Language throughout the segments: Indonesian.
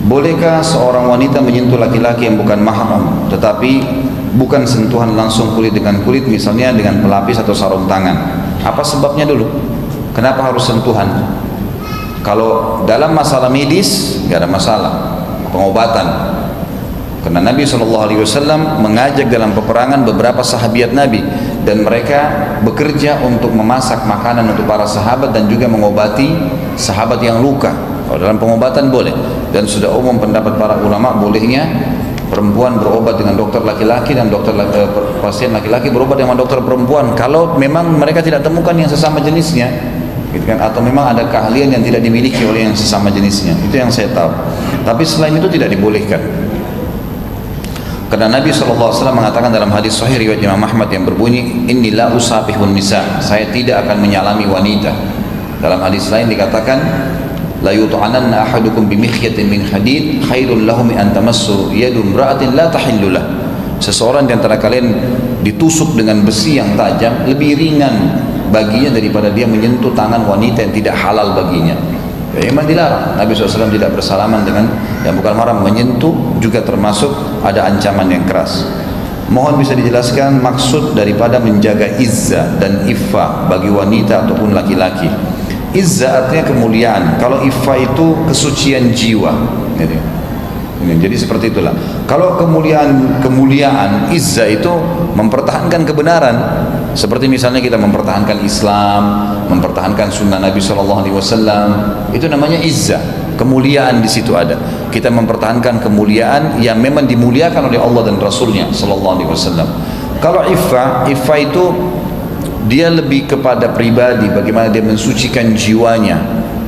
Bolehkah seorang wanita menyentuh laki-laki yang bukan mahram, tetapi bukan sentuhan langsung kulit dengan kulit, misalnya dengan pelapis atau sarung tangan? Apa sebabnya dulu? Kenapa harus sentuhan? Kalau dalam masalah medis, nggak ada masalah, pengobatan. Karena Nabi SAW mengajak dalam peperangan beberapa sahabiat Nabi, dan mereka bekerja untuk memasak makanan untuk para sahabat dan juga mengobati sahabat yang luka. Kalau dalam pengobatan boleh, dan sudah umum pendapat para ulama bolehnya perempuan berobat dengan dokter laki-laki dan pasien laki-laki berobat dengan dokter perempuan kalau memang mereka tidak temukan yang sesama jenisnya, gitu kan, atau memang ada keahlian yang tidak dimiliki oleh yang sesama jenisnya. Itu yang saya tahu. Tapi selain itu tidak dibolehkan. Karena Nabi SAW mengatakan dalam hadis sahih riwayat Imam Ahmad yang berbunyi, inni la usabihun nisa, saya tidak akan menyalami wanita. Dalam hadis lain dikatakan, la yut'ananna ahadukum bimikhyatin min hadid khairul lahum an tamassu yadu imra'atin la tahillu lah. Seseorang di antara kalian ditusuk dengan besi yang tajam lebih ringan baginya daripada dia menyentuh tangan wanita yang tidak halal baginya. Ya, memang dilarang. Nabi SAW tidak bersalaman dengan yang bukan mahram, menyentuh juga termasuk ada ancaman yang keras. Mohon bisa dijelaskan maksud daripada menjaga izzah dan iffah bagi wanita ataupun laki-laki. Izzah artinya kemuliaan. Kalau iffah itu kesucian jiwa. Jadi seperti itulah. Kalau kemuliaan izzah itu mempertahankan kebenaran. Seperti misalnya kita mempertahankan Islam, mempertahankan sunnah Nabi SAW, itu namanya izzah. Kemuliaan di situ ada. Kita mempertahankan kemuliaan yang memang dimuliakan oleh Allah dan Rasulnya SAW. Kalau iffah itu dia lebih kepada pribadi, bagaimana dia mensucikan jiwanya.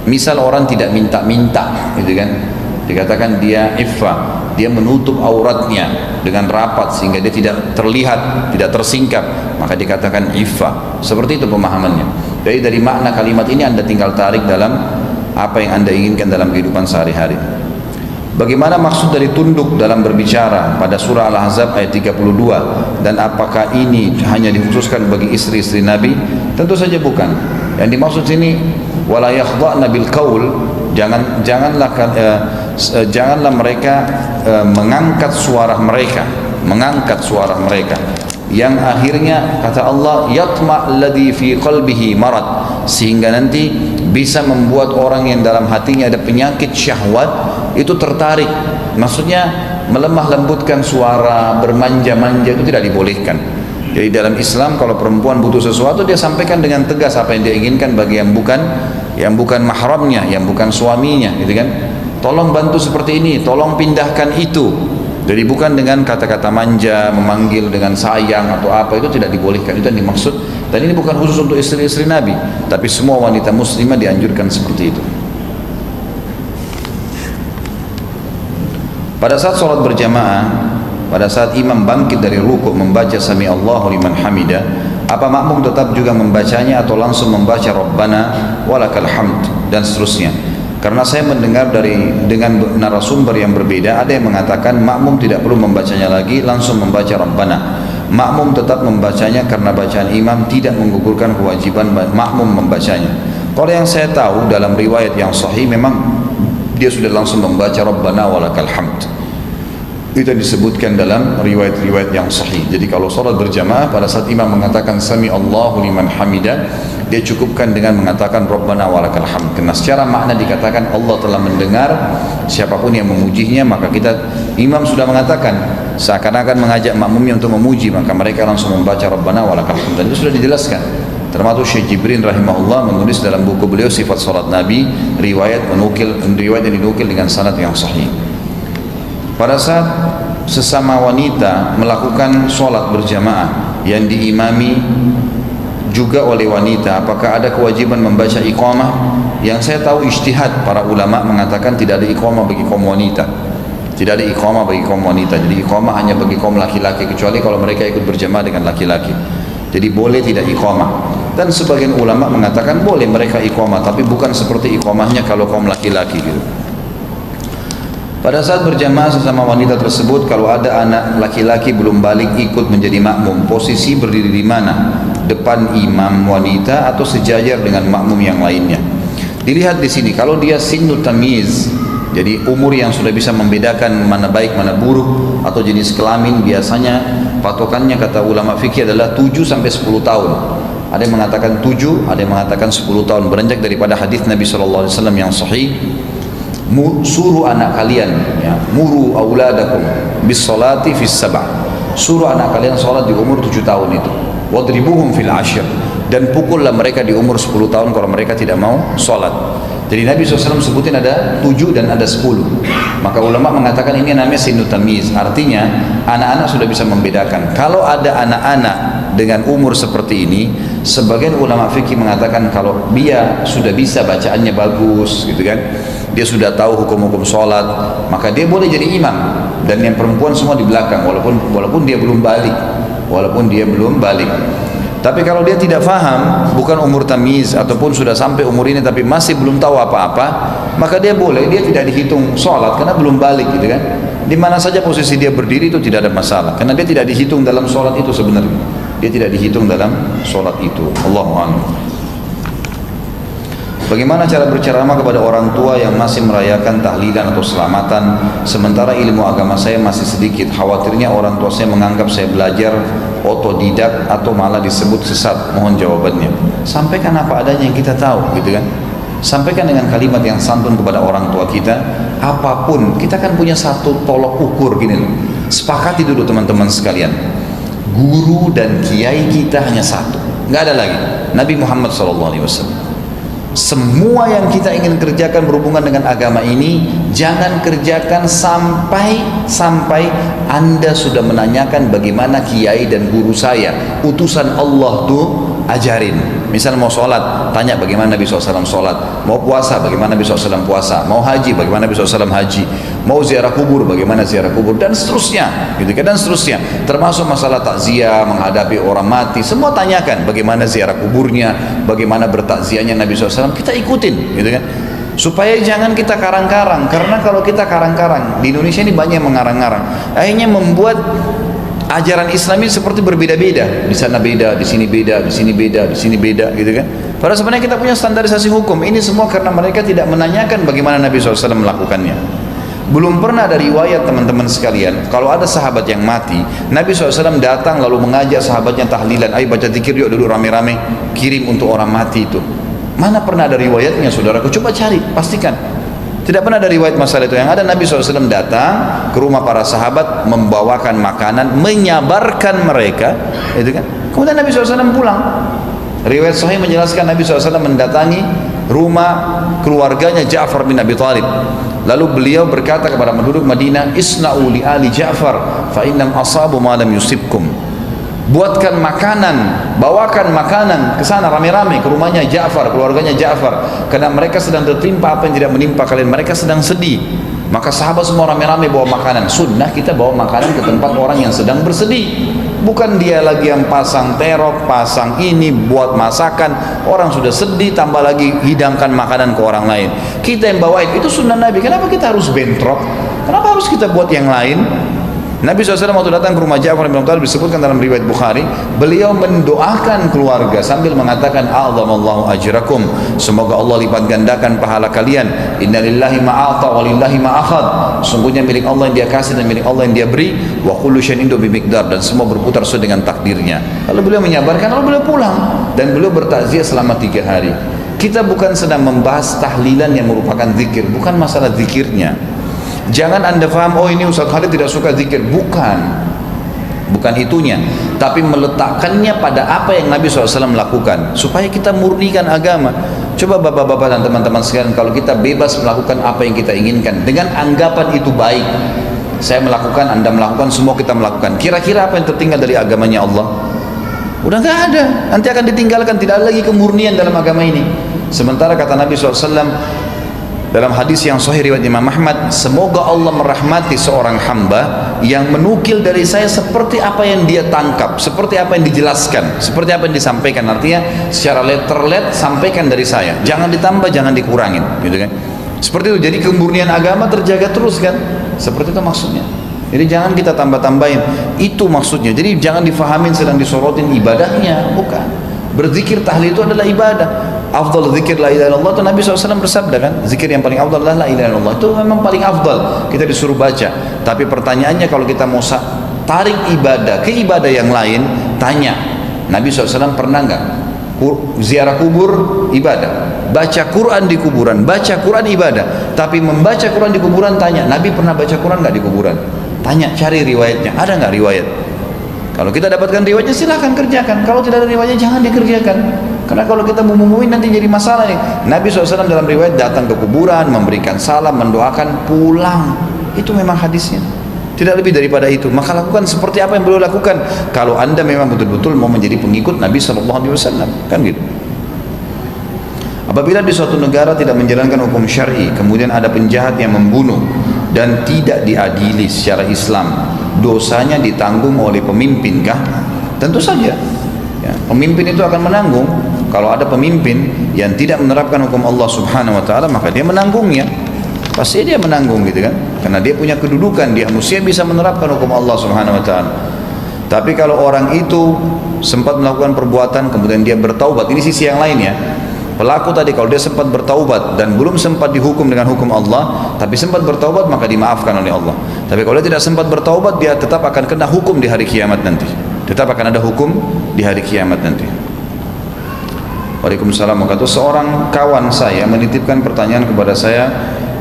Misal orang tidak minta-minta, gitu kan? Dikatakan dia iffah, dia menutup auratnya dengan rapat sehingga dia tidak terlihat, tidak tersingkap, maka dikatakan iffah. Seperti itu pemahamannya. Jadi dari makna kalimat ini Anda tinggal tarik dalam apa yang Anda inginkan dalam kehidupan sehari-hari. Bagaimana maksud dari tunduk dalam berbicara pada surah Al-Ahzab ayat 32, dan apakah ini hanya dikhususkan bagi istri-istri Nabi? Tentu saja bukan. Yang dimaksud sini wala yakhda'na bil qaul, janganlah mereka mengangkat suara mereka yang akhirnya kata Allah yatma' alladhi fi qalbihi marad, sehingga nanti bisa membuat orang yang dalam hatinya ada penyakit syahwat itu tertarik. Maksudnya melemah lembutkan suara, bermanja-manja, itu tidak dibolehkan. Jadi dalam Islam kalau perempuan butuh sesuatu, dia sampaikan dengan tegas apa yang dia inginkan bagi yang bukan mahramnya, yang bukan suaminya, gitu kan. Tolong bantu seperti ini, tolong pindahkan itu. Jadi bukan dengan kata-kata manja, memanggil dengan sayang atau apa, itu tidak dibolehkan. Itu yang dimaksud. Dan ini bukan khusus untuk istri-istri Nabi, tapi semua wanita muslimah dianjurkan seperti itu. Pada saat sholat berjamaah, pada saat imam bangkit dari rukuk membaca sami Allahu liman hamidah, apa makmum tetap juga membacanya atau langsung membaca Rabbana walakal hamd dan seterusnya? Karena saya mendengar dengan narasumber yang berbeda, ada yang mengatakan makmum tidak perlu membacanya lagi, langsung membaca Rabbana. Makmum tetap membacanya karena bacaan imam tidak menggugurkan kewajiban makmum membacanya. Kalau yang saya tahu dalam riwayat yang sahih, memang dia sudah langsung membaca Rabbana walakal hamd. Itu yang disebutkan dalam riwayat-riwayat yang sahih. Jadi kalau sholat berjamaah, pada saat imam mengatakan sami Allahu liman hamidah, dia cukupkan dengan mengatakan Rabbana walakal hamd. Karena secara makna dikatakan Allah telah mendengar siapapun yang memujinya, maka imam sudah mengatakan, seakan-akan mengajak makmumnya untuk memuji, maka mereka langsung membaca Rabbana walakal hamd. Dan itu sudah dijelaskan. Termasuk Syekh Jibrin rahimahullah menulis dalam buku beliau Sifat Salat Nabi, riwayat yang dinukil dengan sanad yang sahih. Pada saat sesama wanita melakukan sholat berjamaah yang diimami juga oleh wanita, apakah ada kewajiban membaca iqamah? Yang saya tahu ijtihad para ulama mengatakan tidak ada iqamah bagi kaum wanita. Tidak ada iqamah bagi kaum wanita. Jadi iqamah hanya bagi kaum laki-laki, kecuali kalau mereka ikut berjamaah dengan laki-laki. Jadi boleh tidak iqamah. Dan sebagian ulama mengatakan boleh mereka iqamah, tapi bukan seperti iqamahnya kalau kaum laki-laki gitu. Pada saat berjamaah sesama wanita tersebut, kalau ada anak laki-laki belum balik ikut menjadi makmum, posisi berdiri di mana? Depan imam wanita atau sejajar dengan makmum yang lainnya? Dilihat di sini, kalau dia sinnu tamyiz, Jadi umur yang sudah bisa membedakan mana baik mana buruk atau jenis kelamin biasanya patokannya kata ulama fikih adalah 7 sampai 10 tahun. Ada yang mengatakan 7, ada yang mengatakan 10 tahun, beranjak daripada hadis Nabi SAW yang sahih. Suruh anak kalian, ya, muru auladakum bis salati fis sab'a. Suruh anak kalian salat di umur 7 tahun itu. Wadribuhum fil 10, dan pukullah mereka di umur 10 tahun kalau mereka tidak mau salat. Jadi Nabi SAW sebutin ada 7 dan ada 10. Maka ulama mengatakan ini namanya sinu tamyiz. Artinya anak-anak sudah bisa membedakan. Kalau ada anak-anak dengan umur seperti ini, sebagian ulama fikih mengatakan kalau dia sudah bisa bacaannya bagus gitu kan, dia sudah tahu hukum-hukum sholat, maka dia boleh jadi imam. Dan yang perempuan semua di belakang, walaupun dia belum balik. Tapi kalau dia tidak faham, bukan umur tamyiz ataupun sudah sampai umur ini tapi masih belum tahu apa-apa, maka dia tidak dihitung sholat karena belum balik gitu kan. Di mana saja posisi dia berdiri itu tidak ada masalah, karena dia tidak dihitung dalam sholat itu sebenarnya. Dia tidak dihitung dalam sholat itu. Allahu a'lam. Bagaimana cara berceramah kepada orang tua yang masih merayakan tahlilan atau selamatan, sementara ilmu agama saya masih sedikit? Khawatirnya orang tua saya menganggap saya belajar otodidak atau malah disebut sesat. Mohon jawabannya. Sampaikan apa adanya yang kita tahu, gitu kan? Sampaikan dengan kalimat yang santun kepada orang tua kita. Apapun, kita kan punya satu tolok ukur gini loh. Sepakati dulu teman-teman sekalian. Guru dan kiai kita hanya satu, nggak ada lagi. Nabi Muhammad SAW. Semua yang kita ingin kerjakan berhubungan dengan agama ini, jangan kerjakan sampai Anda sudah menanyakan bagaimana kiai dan guru saya, utusan Allah tuh ajarin. Misal mau sholat, tanya bagaimana Nabi SAW sholat. Mau puasa, bagaimana Nabi SAW puasa. Mau haji, bagaimana Nabi SAW haji. Mau ziarah kubur, bagaimana ziarah kubur, dan seterusnya, gitu kan, dan seterusnya. Termasuk masalah takziah, menghadapi orang mati, semua tanyakan bagaimana ziarah kuburnya, bagaimana bertakziahnya Nabi SAW, kita ikutin, gitu kan. Supaya jangan kita karang-karang, karena kalau kita karang-karang, di Indonesia ini banyak yang mengarang-karang, akhirnya membuat ajaran Islam ini seperti berbeda-beda. Di sana beda, di sini beda, di sini beda, di sini beda, gitu kan. Padahal sebenarnya kita punya standarisasi hukum. Ini semua karena mereka tidak menanyakan bagaimana Nabi SAW melakukannya. Belum pernah ada riwayat teman-teman sekalian, kalau ada sahabat yang mati, Nabi SAW datang lalu mengajak sahabatnya tahlilan, ayo baca zikir yuk dulu rame-rame, kirim untuk orang mati itu. Mana pernah ada riwayatnya saudaraku? Coba cari, pastikan. Tidak pernah ada riwayat masalah itu. Yang ada Nabi SAW datang ke rumah para sahabat, membawakan makanan, menyabarkan mereka, itu kan. Kemudian Nabi SAW pulang. Riwayat sahih menjelaskan Nabi SAW mendatangi rumah keluarganya Ja'far bin Abi Thalib. Lalu beliau berkata kepada penduduk Madinah, isna'u li ali Ja'far fa innam asabu ma lam yusibkum. Buatkan makanan, bawakan makanan ke sana rame-rame ke rumahnya Ja'far, keluarganya Ja'far, karena mereka sedang tertimpa apa yang tidak menimpa kalian, mereka sedang sedih. Maka sahabat semua rame-rame bawa makanan. Sunnah kita bawa makanan ke tempat orang yang sedang bersedih. Bukan dia lagi yang pasang terop, pasang ini, buat masakan. Orang sudah sedih, tambah lagi hidangkan makanan ke orang lain. Kita yang bawain, itu sunnah Nabi. Kenapa kita harus bentrok? Kenapa harus kita buat yang lain? Nabi SAW waktu datang ke rumah Ja'far bin Abi Thalib, disebutkan dalam riwayat Bukhari, beliau mendoakan keluarga sambil mengatakan, a'zamallahu ajrakum, semoga Allah lipat gandakan pahala kalian. Innalillahi ma'ata walillahi ma'akhad, sungguhnya milik Allah yang dia kasih dan milik Allah yang dia beri. Wa kullu syai'in indahu bimiqdar, dan semua berputar sesuai dengan takdirnya. Lalu beliau menyabarkan, lalu beliau pulang, dan beliau bertakziah selama 3 hari. Kita bukan sedang membahas tahlilan yang merupakan zikir, bukan masalah zikirnya. Jangan Anda faham, oh ini Ustaz Khalid tidak suka zikir. Bukan itunya, tapi meletakkannya pada apa yang Nabi SAW lakukan, supaya kita murnikan agama. Coba bapak-bapak dan teman-teman sekalian, kalau kita bebas melakukan apa yang kita inginkan dengan anggapan itu baik, saya melakukan, Anda melakukan, semua kita melakukan, kira-kira apa yang tertinggal dari agamanya Allah? Udah nggak ada, nanti akan ditinggalkan, tidak ada lagi kemurnian dalam agama ini. Sementara kata Nabi SAW dalam hadis yang sahih riwayat Imam Ahmad, semoga Allah merahmati seorang hamba yang menukil dari saya seperti apa yang dia tangkap, seperti apa yang dijelaskan, seperti apa yang disampaikan. Artinya secara letter sampaikan dari saya, jangan ditambah, jangan dikurangin, gitu kan. Seperti itu. Jadi kemurnian agama terjaga terus kan, seperti itu maksudnya. Jadi jangan kita tambah-tambahin, itu maksudnya. Jadi jangan difahamin sedang disorotin ibadahnya, bukan. Berzikir tahlil itu adalah ibadah. afdal zikir la ilaha illallah, itu Nabi SAW bersabda kan, zikir yang paling afdal adalah la ilaha illallah. Itu memang paling afdal, kita disuruh baca. Tapi pertanyaannya, kalau kita mau tarik ibadah ke ibadah yang lain, tanya Nabi SAW pernah nggak ziarah kubur ibadah, baca Quran di kuburan, baca Quran ibadah. Tapi membaca Quran di kuburan, tanya Nabi pernah baca Quran nggak di kuburan, tanya, cari riwayatnya, ada nggak riwayat. Kalau kita dapatkan riwayatnya silahkan kerjakan, kalau tidak ada riwayatnya jangan dikerjakan. Karena kalau kita mengumumkan nanti jadi masalah nih. Nabi SAW dalam riwayat datang ke kuburan, memberikan salam, mendoakan, pulang. Itu memang hadisnya, tidak lebih daripada itu. Maka lakukan seperti apa yang beliau lakukan, kalau anda memang betul-betul mau menjadi pengikut Nabi SAW, kan gitu. Apabila di suatu negara tidak menjalankan hukum syar'i, kemudian ada penjahat yang membunuh dan tidak diadili secara Islam, dosanya ditanggung oleh pemimpin kah? Tentu saja ya, pemimpin itu akan menanggung. Kalau ada pemimpin yang tidak menerapkan hukum Allah Subhanahu wa ta'ala, maka dia menanggungnya, pasti dia menanggung gitu kan, karena dia punya kedudukan, dia manusia bisa menerapkan hukum Allah Subhanahu wa ta'ala. Tapi kalau orang itu sempat melakukan perbuatan kemudian dia bertaubat, ini sisi yang lain ya. Pelaku tadi kalau dia sempat bertaubat dan belum sempat dihukum dengan hukum Allah, tapi sempat bertaubat, maka dimaafkan oleh Allah. Tapi kalau dia tidak sempat bertaubat, dia tetap akan kena hukum di hari kiamat nanti. Tetap akan ada hukum di hari kiamat nanti. Waalaikumsalam warahmatullahi wabarakatuh. Seorang kawan saya menitipkan pertanyaan kepada saya,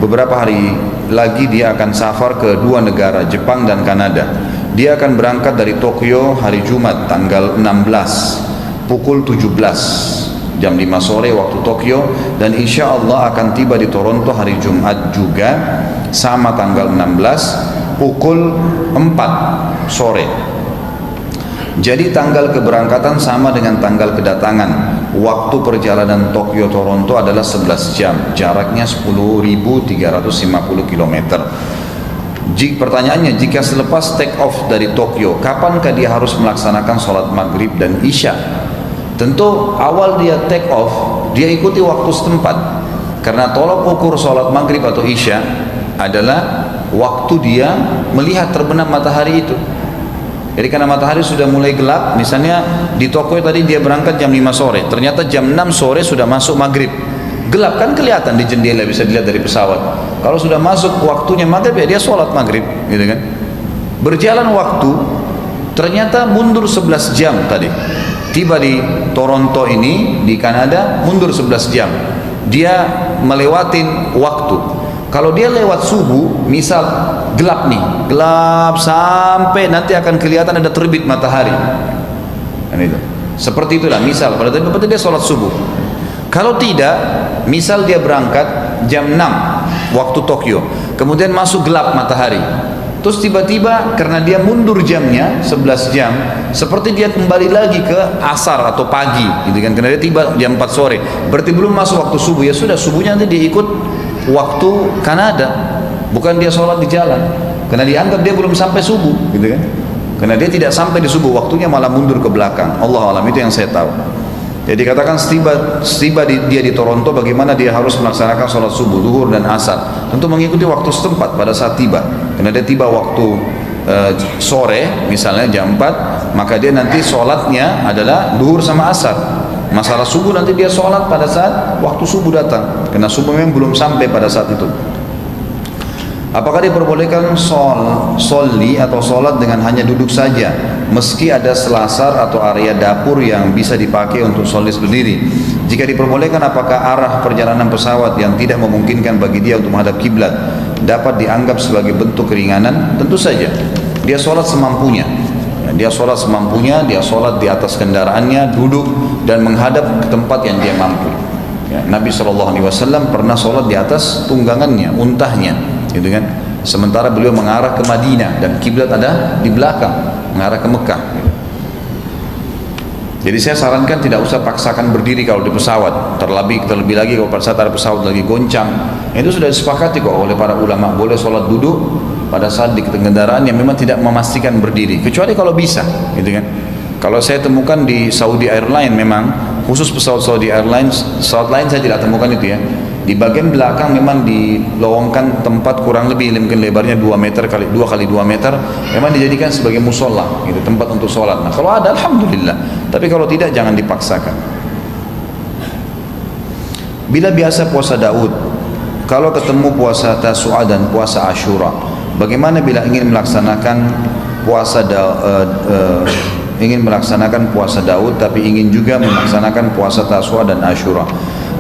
beberapa hari lagi dia akan safar ke dua negara, Jepang dan Kanada. Dia akan berangkat dari Tokyo hari Jumat tanggal 16 pukul 17 jam 5 sore waktu Tokyo, dan insya Allah akan tiba di Toronto hari Jumat juga sama tanggal 16 pukul 4 sore. Jadi tanggal keberangkatan sama dengan tanggal kedatangan. Waktu perjalanan Tokyo Toronto adalah 11 jam, jaraknya 10.350 km. Pertanyaannya, jika selepas take off dari Tokyo, kapankah dia harus melaksanakan sholat maghrib dan isya? Tentu awal dia take off, dia ikuti waktu setempat, karena tolak ukur sholat maghrib atau isya adalah waktu dia melihat terbenam matahari itu. Jadi karena matahari sudah mulai gelap, misalnya di Tokyo tadi dia berangkat jam 5 sore, ternyata jam 6 sore sudah masuk maghrib. Gelap kan kelihatan di jendela, bisa dilihat dari pesawat. Kalau sudah masuk waktunya maghrib, ya dia sholat maghrib, gitu kan. Berjalan waktu, ternyata mundur 11 jam tadi. Tiba di Toronto ini, di Kanada, mundur 11 jam. Dia melewatin waktu. Kalau dia lewat subuh, misal gelap nih, gelap sampai nanti akan kelihatan ada terbit matahari. Dan itu. Seperti itulah, misal pada tempat dia sholat subuh. Kalau tidak, misal dia berangkat jam 6 waktu Tokyo, kemudian masuk gelap matahari. Terus tiba-tiba karena dia mundur jamnya 11 jam, seperti dia kembali lagi ke asar atau pagi, gitu kan? Karena dia tiba jam 4 sore, berarti belum masuk waktu subuh. Ya sudah, subuhnya nanti dia ikut waktu Kanada, bukan dia sholat di jalan, karena dianggap dia belum sampai subuh, gitu kan? Karena dia tidak sampai di subuh, waktunya malah mundur ke belakang. Allah alam, itu yang saya tahu. Jadi katakan setiba dia di Toronto, bagaimana dia harus melaksanakan sholat subuh, zuhur dan asar, tentu mengikuti waktu setempat pada saat tiba. Karena dia tiba waktu sore, misalnya jam 4, maka dia nanti sholatnya adalah zuhur sama asar. Masalah subuh nanti dia sholat pada saat waktu subuh datang, karena subuh memang belum sampai pada saat itu. Apakah diperbolehkan sholli atau sholat dengan hanya duduk saja, meski ada selasar atau area dapur yang bisa dipakai untuk sholat berdiri? Jika diperbolehkan, apakah arah perjalanan pesawat yang tidak memungkinkan bagi dia untuk menghadap kiblat dapat dianggap sebagai bentuk keringanan? Tentu saja, dia sholat semampunya. Dia sholat semampunya, dia sholat di atas kendaraannya, duduk dan menghadap ke tempat yang dia mampu. Ya, Nabi SAW pernah sholat di atas tunggangannya, untahnya, gitu kan. Sementara beliau mengarah ke Madinah dan kiblat ada di belakang, mengarah ke Mekah. Jadi saya sarankan tidak usah paksakan berdiri kalau di pesawat, terlebih lagi kalau pada saat ada pesawat lagi goncang. Itu sudah disepakati kok oleh para ulama, boleh sholat duduk pada saat di kendaraan yang memang tidak memastikan berdiri, kecuali kalau bisa, gitu kan. Kalau saya temukan di Saudi Airlines, memang khusus pesawat Saudi Airlines, pesawat lain saya tidak temukan itu ya, di bagian belakang memang dilowongkan tempat kurang lebih mungkin lebarnya 2 meter kali 2 kali 2 meter, memang dijadikan sebagai musola, gitu, tempat untuk sholat. Nah kalau ada alhamdulillah, tapi kalau tidak jangan dipaksakan. Bila biasa puasa Daud, kalau ketemu puasa Tasu'a dan puasa Ashura, bagaimana bila ingin melaksanakan puasa Daud tapi ingin juga melaksanakan puasa Tasu'a dan Ashura?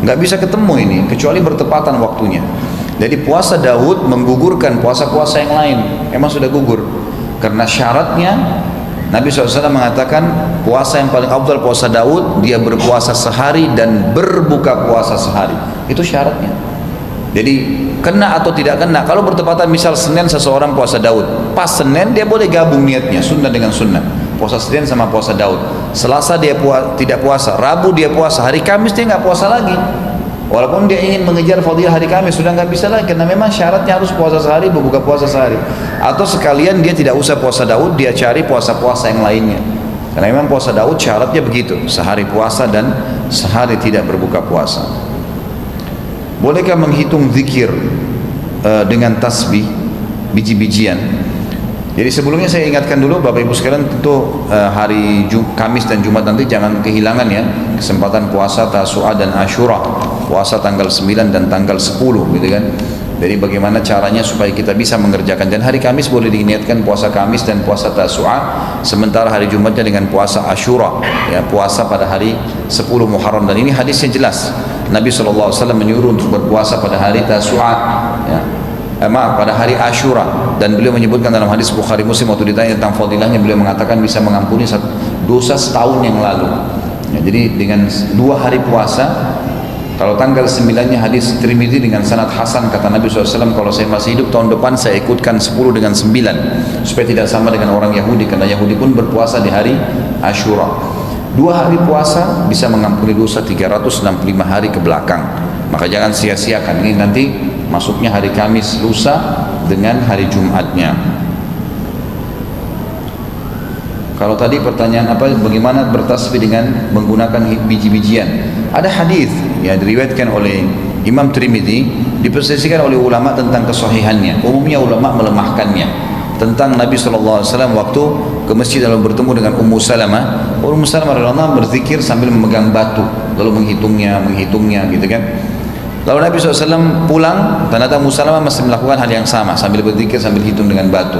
Nggak bisa ketemu ini kecuali bertepatan waktunya. Jadi puasa Daud menggugurkan puasa-puasa yang lain, emang sudah gugur. Karena syaratnya Nabi SAW mengatakan puasa yang paling afdal puasa Daud, dia berpuasa sehari dan berbuka puasa sehari. Itu syaratnya. Jadi kena atau tidak kena, kalau bertepatan misal Senin seseorang puasa Daud, pas Senin dia boleh gabung niatnya, sunnah dengan sunnah, puasa Senin sama puasa Daud. Selasa dia tidak puasa, Rabu dia puasa, hari Kamis dia nggak puasa lagi. Walaupun dia ingin mengejar fadilah hari Kamis, sudah nggak bisa lagi, karena memang syaratnya harus puasa sehari, berbuka puasa sehari. Atau sekalian dia tidak usah puasa Daud, dia cari puasa-puasa yang lainnya. Karena memang puasa Daud syaratnya begitu, sehari puasa dan sehari tidak berbuka puasa. Bolehkah menghitung zikir dengan tasbih, biji-bijian? Jadi sebelumnya saya ingatkan dulu Bapak Ibu sekalian, tentu hari Kamis dan Jumat nanti jangan kehilangan ya kesempatan puasa Tasu'a dan Ashura, puasa tanggal 9 dan tanggal 10 gitu kan. Jadi bagaimana caranya supaya kita bisa mengerjakan, dan hari Kamis boleh diniatkan puasa Kamis dan puasa Tasu'a, sementara hari Jumatnya dengan puasa Ashura ya, puasa pada hari 10 Muharram. Dan ini hadisnya jelas, Nabi SAW menyuruh untuk berpuasa pada hari Tasu'a ya, pada hari Ashura, dan beliau menyebutkan dalam hadis Bukhari Muslim waktu ditanya tentang fadilahnya, beliau mengatakan bisa mengampuni dosa setahun yang lalu ya. Jadi dengan 2 hari puasa, kalau tanggal 9-nya hadis Tirmidzi dengan sanad hasan, kata Nabi SAW, kalau saya masih hidup tahun depan saya ikutkan 10 dengan 9 supaya tidak sama dengan orang Yahudi, karena Yahudi pun berpuasa di hari Ashura. 2 hari puasa bisa mengampuni dosa 365 hari ke belakang, maka jangan sia-siakan. Ini nanti masuknya hari Kamis lusa dengan hari Jumatnya. Kalau tadi pertanyaan bagaimana bertasbih dengan menggunakan biji-bijian, ada hadis yang diriwayatkan oleh Imam Tirmidzi, dipersesikan oleh ulama tentang kesahihannya. Umumnya ulama melemahkannya, tentang Nabi SAW waktu ke masjid lalu bertemu dengan Ummu Salamah. Ummu Salamah radhiyallahu anha berzikir sambil memegang batu, lalu menghitungnya gitu kan. Lalu Nabi SAW pulang, ternyata Ummu Salamah masih melakukan hal yang sama, sambil berzikir sambil hitung dengan batu.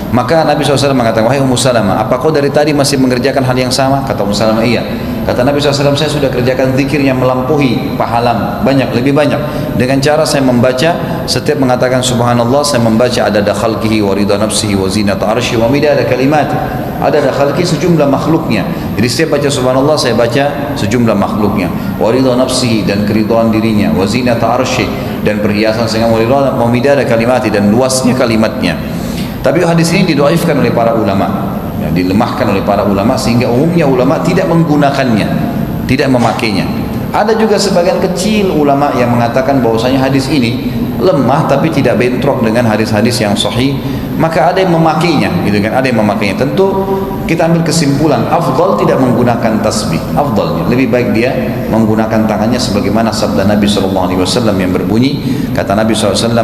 Maka Nabi SAW mengatakan, wahai Ummu Salamah, apa kau dari tadi masih mengerjakan hal yang sama? Kata Ummu Salamah, iya. Kata Nabi SAW, saya sudah kerjakan zikir yang melampaui pahala banyak, lebih banyak, dengan cara saya membaca, setiap mengatakan subhanallah, saya membaca adada khalqihi wa ridha nafsihi wa zinata arsyi wa midada kalimati. Adada khalqihi sejumlah makhluknya. Jadi setiap baca subhanallah saya baca sejumlah makhluknya, wa ridha nafsihi dan keridhaan dirinya, wa zinata arsyi dan perhiasan dengan wa midada kalimati dan luasnya kalimatnya. Tapi hadis ini didoaifkan oleh para ulama ya, dilemahkan oleh para ulama, sehingga umumnya ulama tidak menggunakannya, tidak memakainya. Ada juga sebagian kecil ulama yang mengatakan bahwasanya hadis ini lemah tapi tidak bentrok dengan hadis-hadis yang sahih, maka ada yang memakainya gitu kan, ada yang memakainya. Tentu kita ambil kesimpulan afdal tidak menggunakan tasbih, afdalnya lebih baik dia menggunakan tangannya, sebagaimana sabda Nabi SAW yang berbunyi, kata Nabi SAW,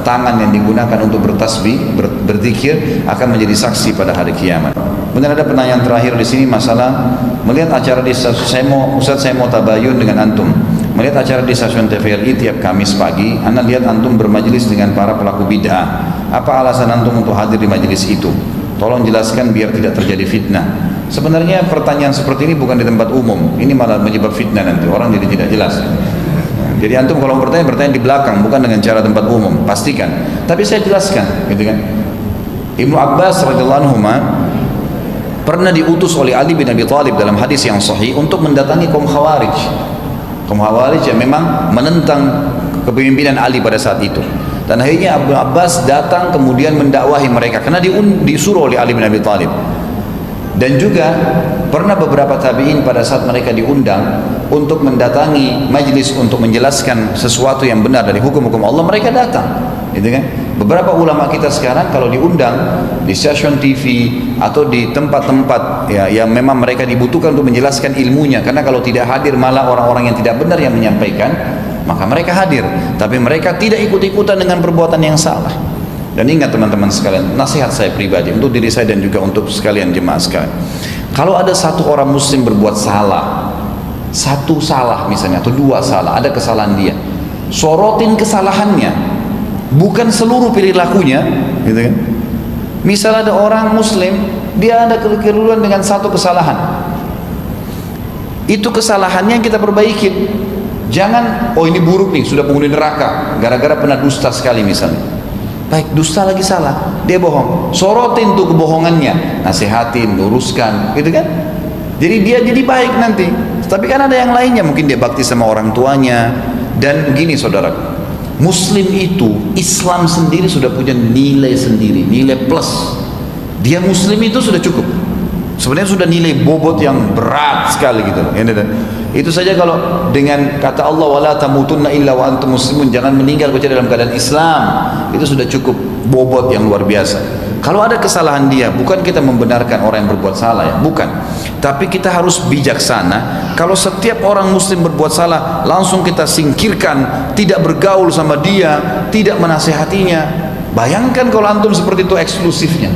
tangan yang digunakan untuk bertasbih, berzikir akan menjadi saksi pada hari kiamat. Kemudian ada pertanyaan terakhir di sini, masalah melihat acara di stasiun. Ustaz, saya mau tabayun dengan antum. Melihat acara di stasiun TVRI tiap Kamis pagi, Anda lihat antum bermajelis dengan para pelaku bid'ah. Apa alasan antum untuk hadir di majelis itu? Tolong jelaskan biar tidak terjadi fitnah. Sebenarnya pertanyaan seperti ini bukan di tempat umum, ini malah menyebab fitnah nanti, orang jadi tidak jelas. Jadi antum kalau bertanya di belakang, bukan dengan cara tempat umum, pastikan. Tapi saya jelaskan, gitu kan. Ibnu Abbas radhiyallahu anhu pernah diutus oleh Ali bin Abi Thalib dalam hadis yang sahih untuk mendatangi kaum Khawarij. Kaum Khawarij yang memang menentang kepemimpinan Ali pada saat itu. Dan akhirnya Ibnu Abbas datang kemudian mendakwahi mereka karena disuruh oleh Ali bin Abi Thalib. Dan juga pernah beberapa tabi'in pada saat mereka diundang untuk mendatangi majlis untuk menjelaskan sesuatu yang benar dari hukum-hukum Allah, mereka datang, gitu kan. Beberapa ulama kita sekarang kalau diundang di stasiun TV atau di tempat-tempat ya, yang memang mereka dibutuhkan untuk menjelaskan ilmunya, karena kalau tidak hadir malah orang-orang yang tidak benar yang menyampaikan, maka mereka hadir, tapi mereka tidak ikut-ikutan dengan perbuatan yang salah. Dan ingat teman-teman sekalian, nasihat saya pribadi untuk diri saya dan juga untuk sekalian jemaah sekalian, kalau ada satu orang muslim berbuat salah, satu salah misalnya atau dua salah, ada kesalahan dia, sorotin kesalahannya, bukan seluruh perilakunya, gitu kan. Misal ada orang muslim, dia ada kekeliruan dengan satu kesalahan, itu kesalahannya yang kita perbaikin. Jangan, oh ini buruk nih, sudah penghuni neraka gara-gara pernah dusta sekali misalnya. Baik, dusta lagi salah, dia bohong, sorotin tuh kebohongannya, nasihatin, luruskan, gitu kan. Jadi dia jadi baik nanti. Tapi kan ada yang lainnya, mungkin dia bakti sama orang tuanya. Dan begini saudara, Muslim itu, Islam sendiri sudah punya nilai sendiri, nilai plus. Dia Muslim itu sudah cukup. Sebenarnya sudah nilai bobot yang berat sekali gitu. Itu saja kalau dengan kata Allah wala tamutunna illa wa antum muslimun, jangan meninggal kecuali dalam keadaan Islam, itu sudah cukup bobot yang luar biasa. Kalau ada kesalahan dia, bukan kita membenarkan orang yang berbuat salah ya, bukan. Tapi kita harus bijaksana. Kalau setiap orang muslim berbuat salah, langsung kita singkirkan, tidak bergaul sama dia, tidak menasehatinya. Bayangkan kalau antum seperti itu eksklusifnya.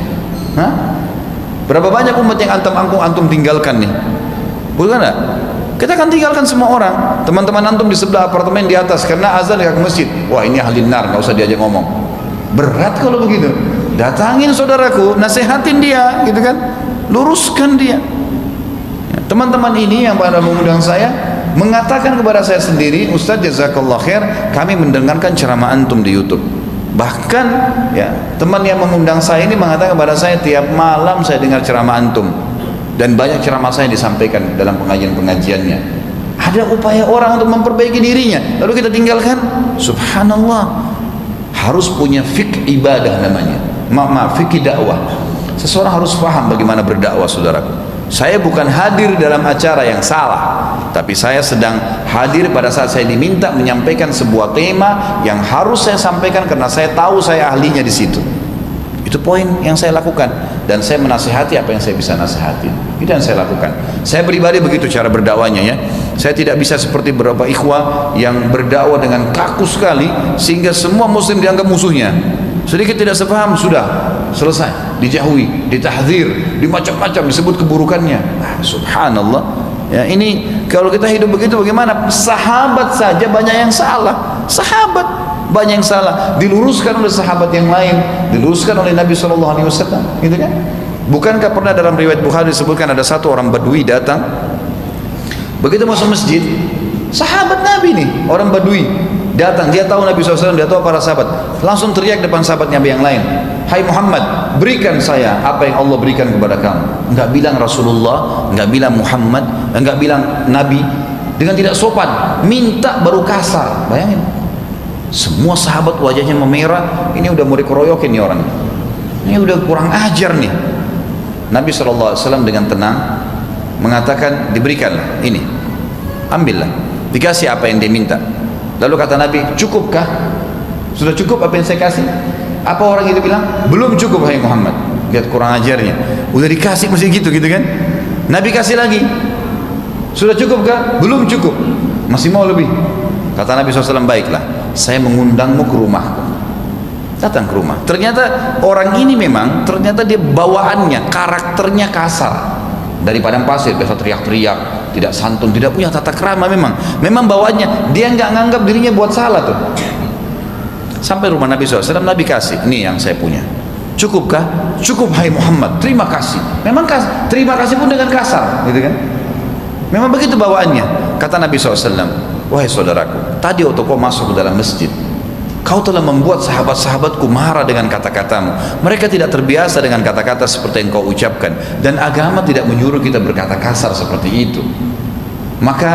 Hah? Berapa banyak umat yang antum tinggalkan nih? Bukan enggak? Kita akan tinggalkan semua orang. Teman-teman antum di sebelah apartemen di atas karena azan dekat masjid. Wah, ini ahli nar, enggak usah diajak ngomong. Berat kalau begitu. Datangin saudaraku, nasihatin dia, gitu kan? Luruskan dia. Teman-teman ini yang pada mengundang saya mengatakan kepada saya sendiri, Ustaz jazakallah khair, kami mendengarkan ceramah antum di YouTube. Bahkan ya, teman yang mengundang saya ini mengatakan kepada saya, tiap malam saya dengar ceramah antum dan banyak ceramah saya disampaikan dalam pengajian-pengajiannya. Ada upaya orang untuk memperbaiki dirinya, lalu kita tinggalkan. Subhanallah. Harus punya fikih ibadah namanya. Fikih dakwah. Seseorang harus paham bagaimana berdakwah, saudaraku. Saya bukan hadir dalam acara yang salah, tapi saya sedang hadir pada saat saya diminta menyampaikan sebuah tema yang harus saya sampaikan karena saya tahu saya ahlinya di situ. Itu poin yang saya lakukan, dan saya menasihati apa yang saya bisa nasihati. Itu yang saya lakukan. Saya pribadi begitu cara berdakwahnya ya. Saya tidak bisa seperti beberapa ikhwah yang berdakwah dengan kaku sekali sehingga semua muslim dianggap musuhnya. Sedikit tidak sepaham sudah selesai, dijauhi, ditahdzir, dimacam-macam, disebut keburukannya. Subhanallah. Ya, ini kalau kita hidup begitu bagaimana? Sahabat saja banyak yang salah. Sahabat banyak yang salah, diluruskan oleh sahabat yang lain, diluruskan oleh Nabi SAW, gitu kan? Bukankah pernah dalam riwayat Bukhari disebutkan ada satu orang Badui datang, begitu masuk masjid, sahabat Nabi nih, orang Badui datang, dia tahu Nabi SAW, dia tahu para sahabat, langsung teriak depan sahabat Nabi yang lain, hai Muhammad, berikan saya apa yang Allah berikan kepada kamu. Enggak bilang Rasulullah, enggak bilang Muhammad, enggak bilang Nabi, dengan tidak sopan, minta baru kasar. Bayangin, semua sahabat wajahnya memerah, ini udah mau dikeroyokin nih orang, ini udah kurang ajar nih. Nabi SAW dengan tenang mengatakan, diberikanlah ini, ambillah, dikasih apa yang dia minta. Lalu kata Nabi, cukupkah? Sudah cukup apa yang saya kasih? Apa orang itu bilang? Belum cukup hai Muhammad. Lihat kurang ajarnya, udah dikasih masih gitu kan. Nabi kasih lagi, sudah cukupkah? Belum cukup, masih mau lebih. Kata Nabi SAW, baiklah, saya mengundangmu ke rumahku. Datang ke rumah, ternyata orang ini memang, ternyata dia bawaannya, karakternya kasar. Dari padang pasir, biasa teriak-teriak, tidak santun, tidak punya tata krama. Memang bawaannya, dia nggak nganggap dirinya buat salah tuh. Sampai rumah Nabi SAW, Nabi kasih, ini yang saya punya. Cukupkah? Cukup hai Muhammad, terima kasih. Memang terima kasih pun dengan kasar, gitu kan? Memang begitu bawaannya. Kata Nabi SAW, wahai saudaraku, tadi waktu kau masuk ke dalam masjid, kau telah membuat sahabat-sahabatku marah dengan kata-katamu. Mereka tidak terbiasa dengan kata-kata seperti yang kau ucapkan, dan agama tidak menyuruh kita berkata kasar seperti itu. Maka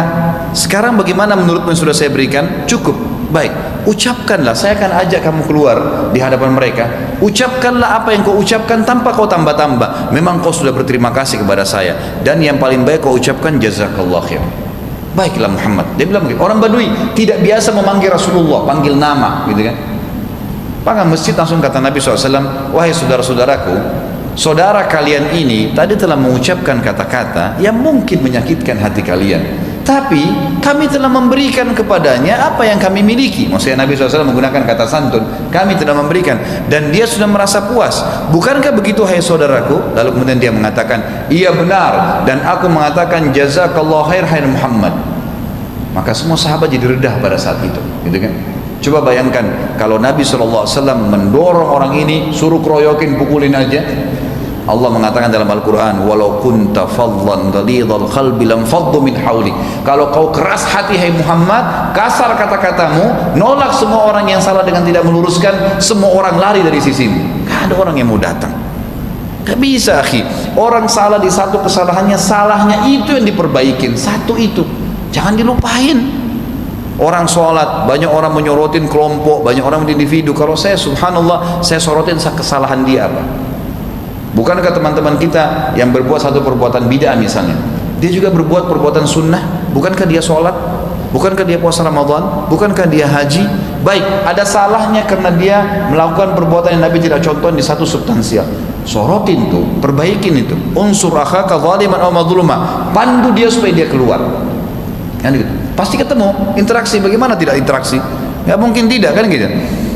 sekarang bagaimana menurutmu yang sudah saya berikan? Cukup. Baik, ucapkanlah, saya akan ajak kamu keluar di hadapan mereka. Ucapkanlah apa yang kau ucapkan tanpa kau tambah-tambah. Memang kau sudah berterima kasih kepada saya, dan yang paling baik kau ucapkan jazakallah khair. Baiklah Muhammad, dia bilang begitu. Orang Badui tidak biasa memanggil Rasulullah, panggil nama, gitu kan. Maka masjid langsung kata Nabi SAW, wahai saudara-saudaraku, saudara kalian ini tadi telah mengucapkan kata-kata yang mungkin menyakitkan hati kalian. Tapi kami telah memberikan kepadanya apa yang kami miliki. Maksudnya Nabi SAW menggunakan kata santun, kami telah memberikan, dan dia sudah merasa puas. Bukankah begitu hai saudaraku? Lalu kemudian dia mengatakan, iya benar, dan aku mengatakan jazakallahu khair hai Muhammad. Maka semua sahabat jadi redah pada saat itu, gitu kan? Coba bayangkan kalau Nabi SAW mendorong orang ini, suruh keroyokin, pukulin aja. Allah mengatakan dalam Al-Quran, walau kunta fadlan ghalidhal qalbi lam faddu min hawli. Kalau kau keras hati hai Muhammad, kasar kata-katamu, nolak semua orang yang salah dengan tidak meluruskan, semua orang lari dari sisimu. Gak ada orang yang mau datang. Gak bisa akhi. Orang salah di satu kesalahannya, salahnya itu yang diperbaikin, satu itu, jangan dilupain. Orang sholat, banyak orang menyorotin kelompok, banyak orang individu. Kalau saya subhanallah, saya sorotin kesalahan dia apa? Bukankah teman-teman kita yang berbuat satu perbuatan bid'ah misalnya, dia juga berbuat perbuatan sunnah? Bukankah dia sholat? Bukankah dia puasa Ramadan? Bukankah dia haji? Baik, ada salahnya karena dia melakukan perbuatan yang Nabi tidak contohin di satu substansial. Sorotin tuh, perbaikin itu. Unsur akhaka zaliman aw mazluma. Pandu dia supaya dia keluar. Kan gitu. Pasti ketemu interaksi. Bagaimana tidak interaksi? Nggak mungkin tidak, kan gitu.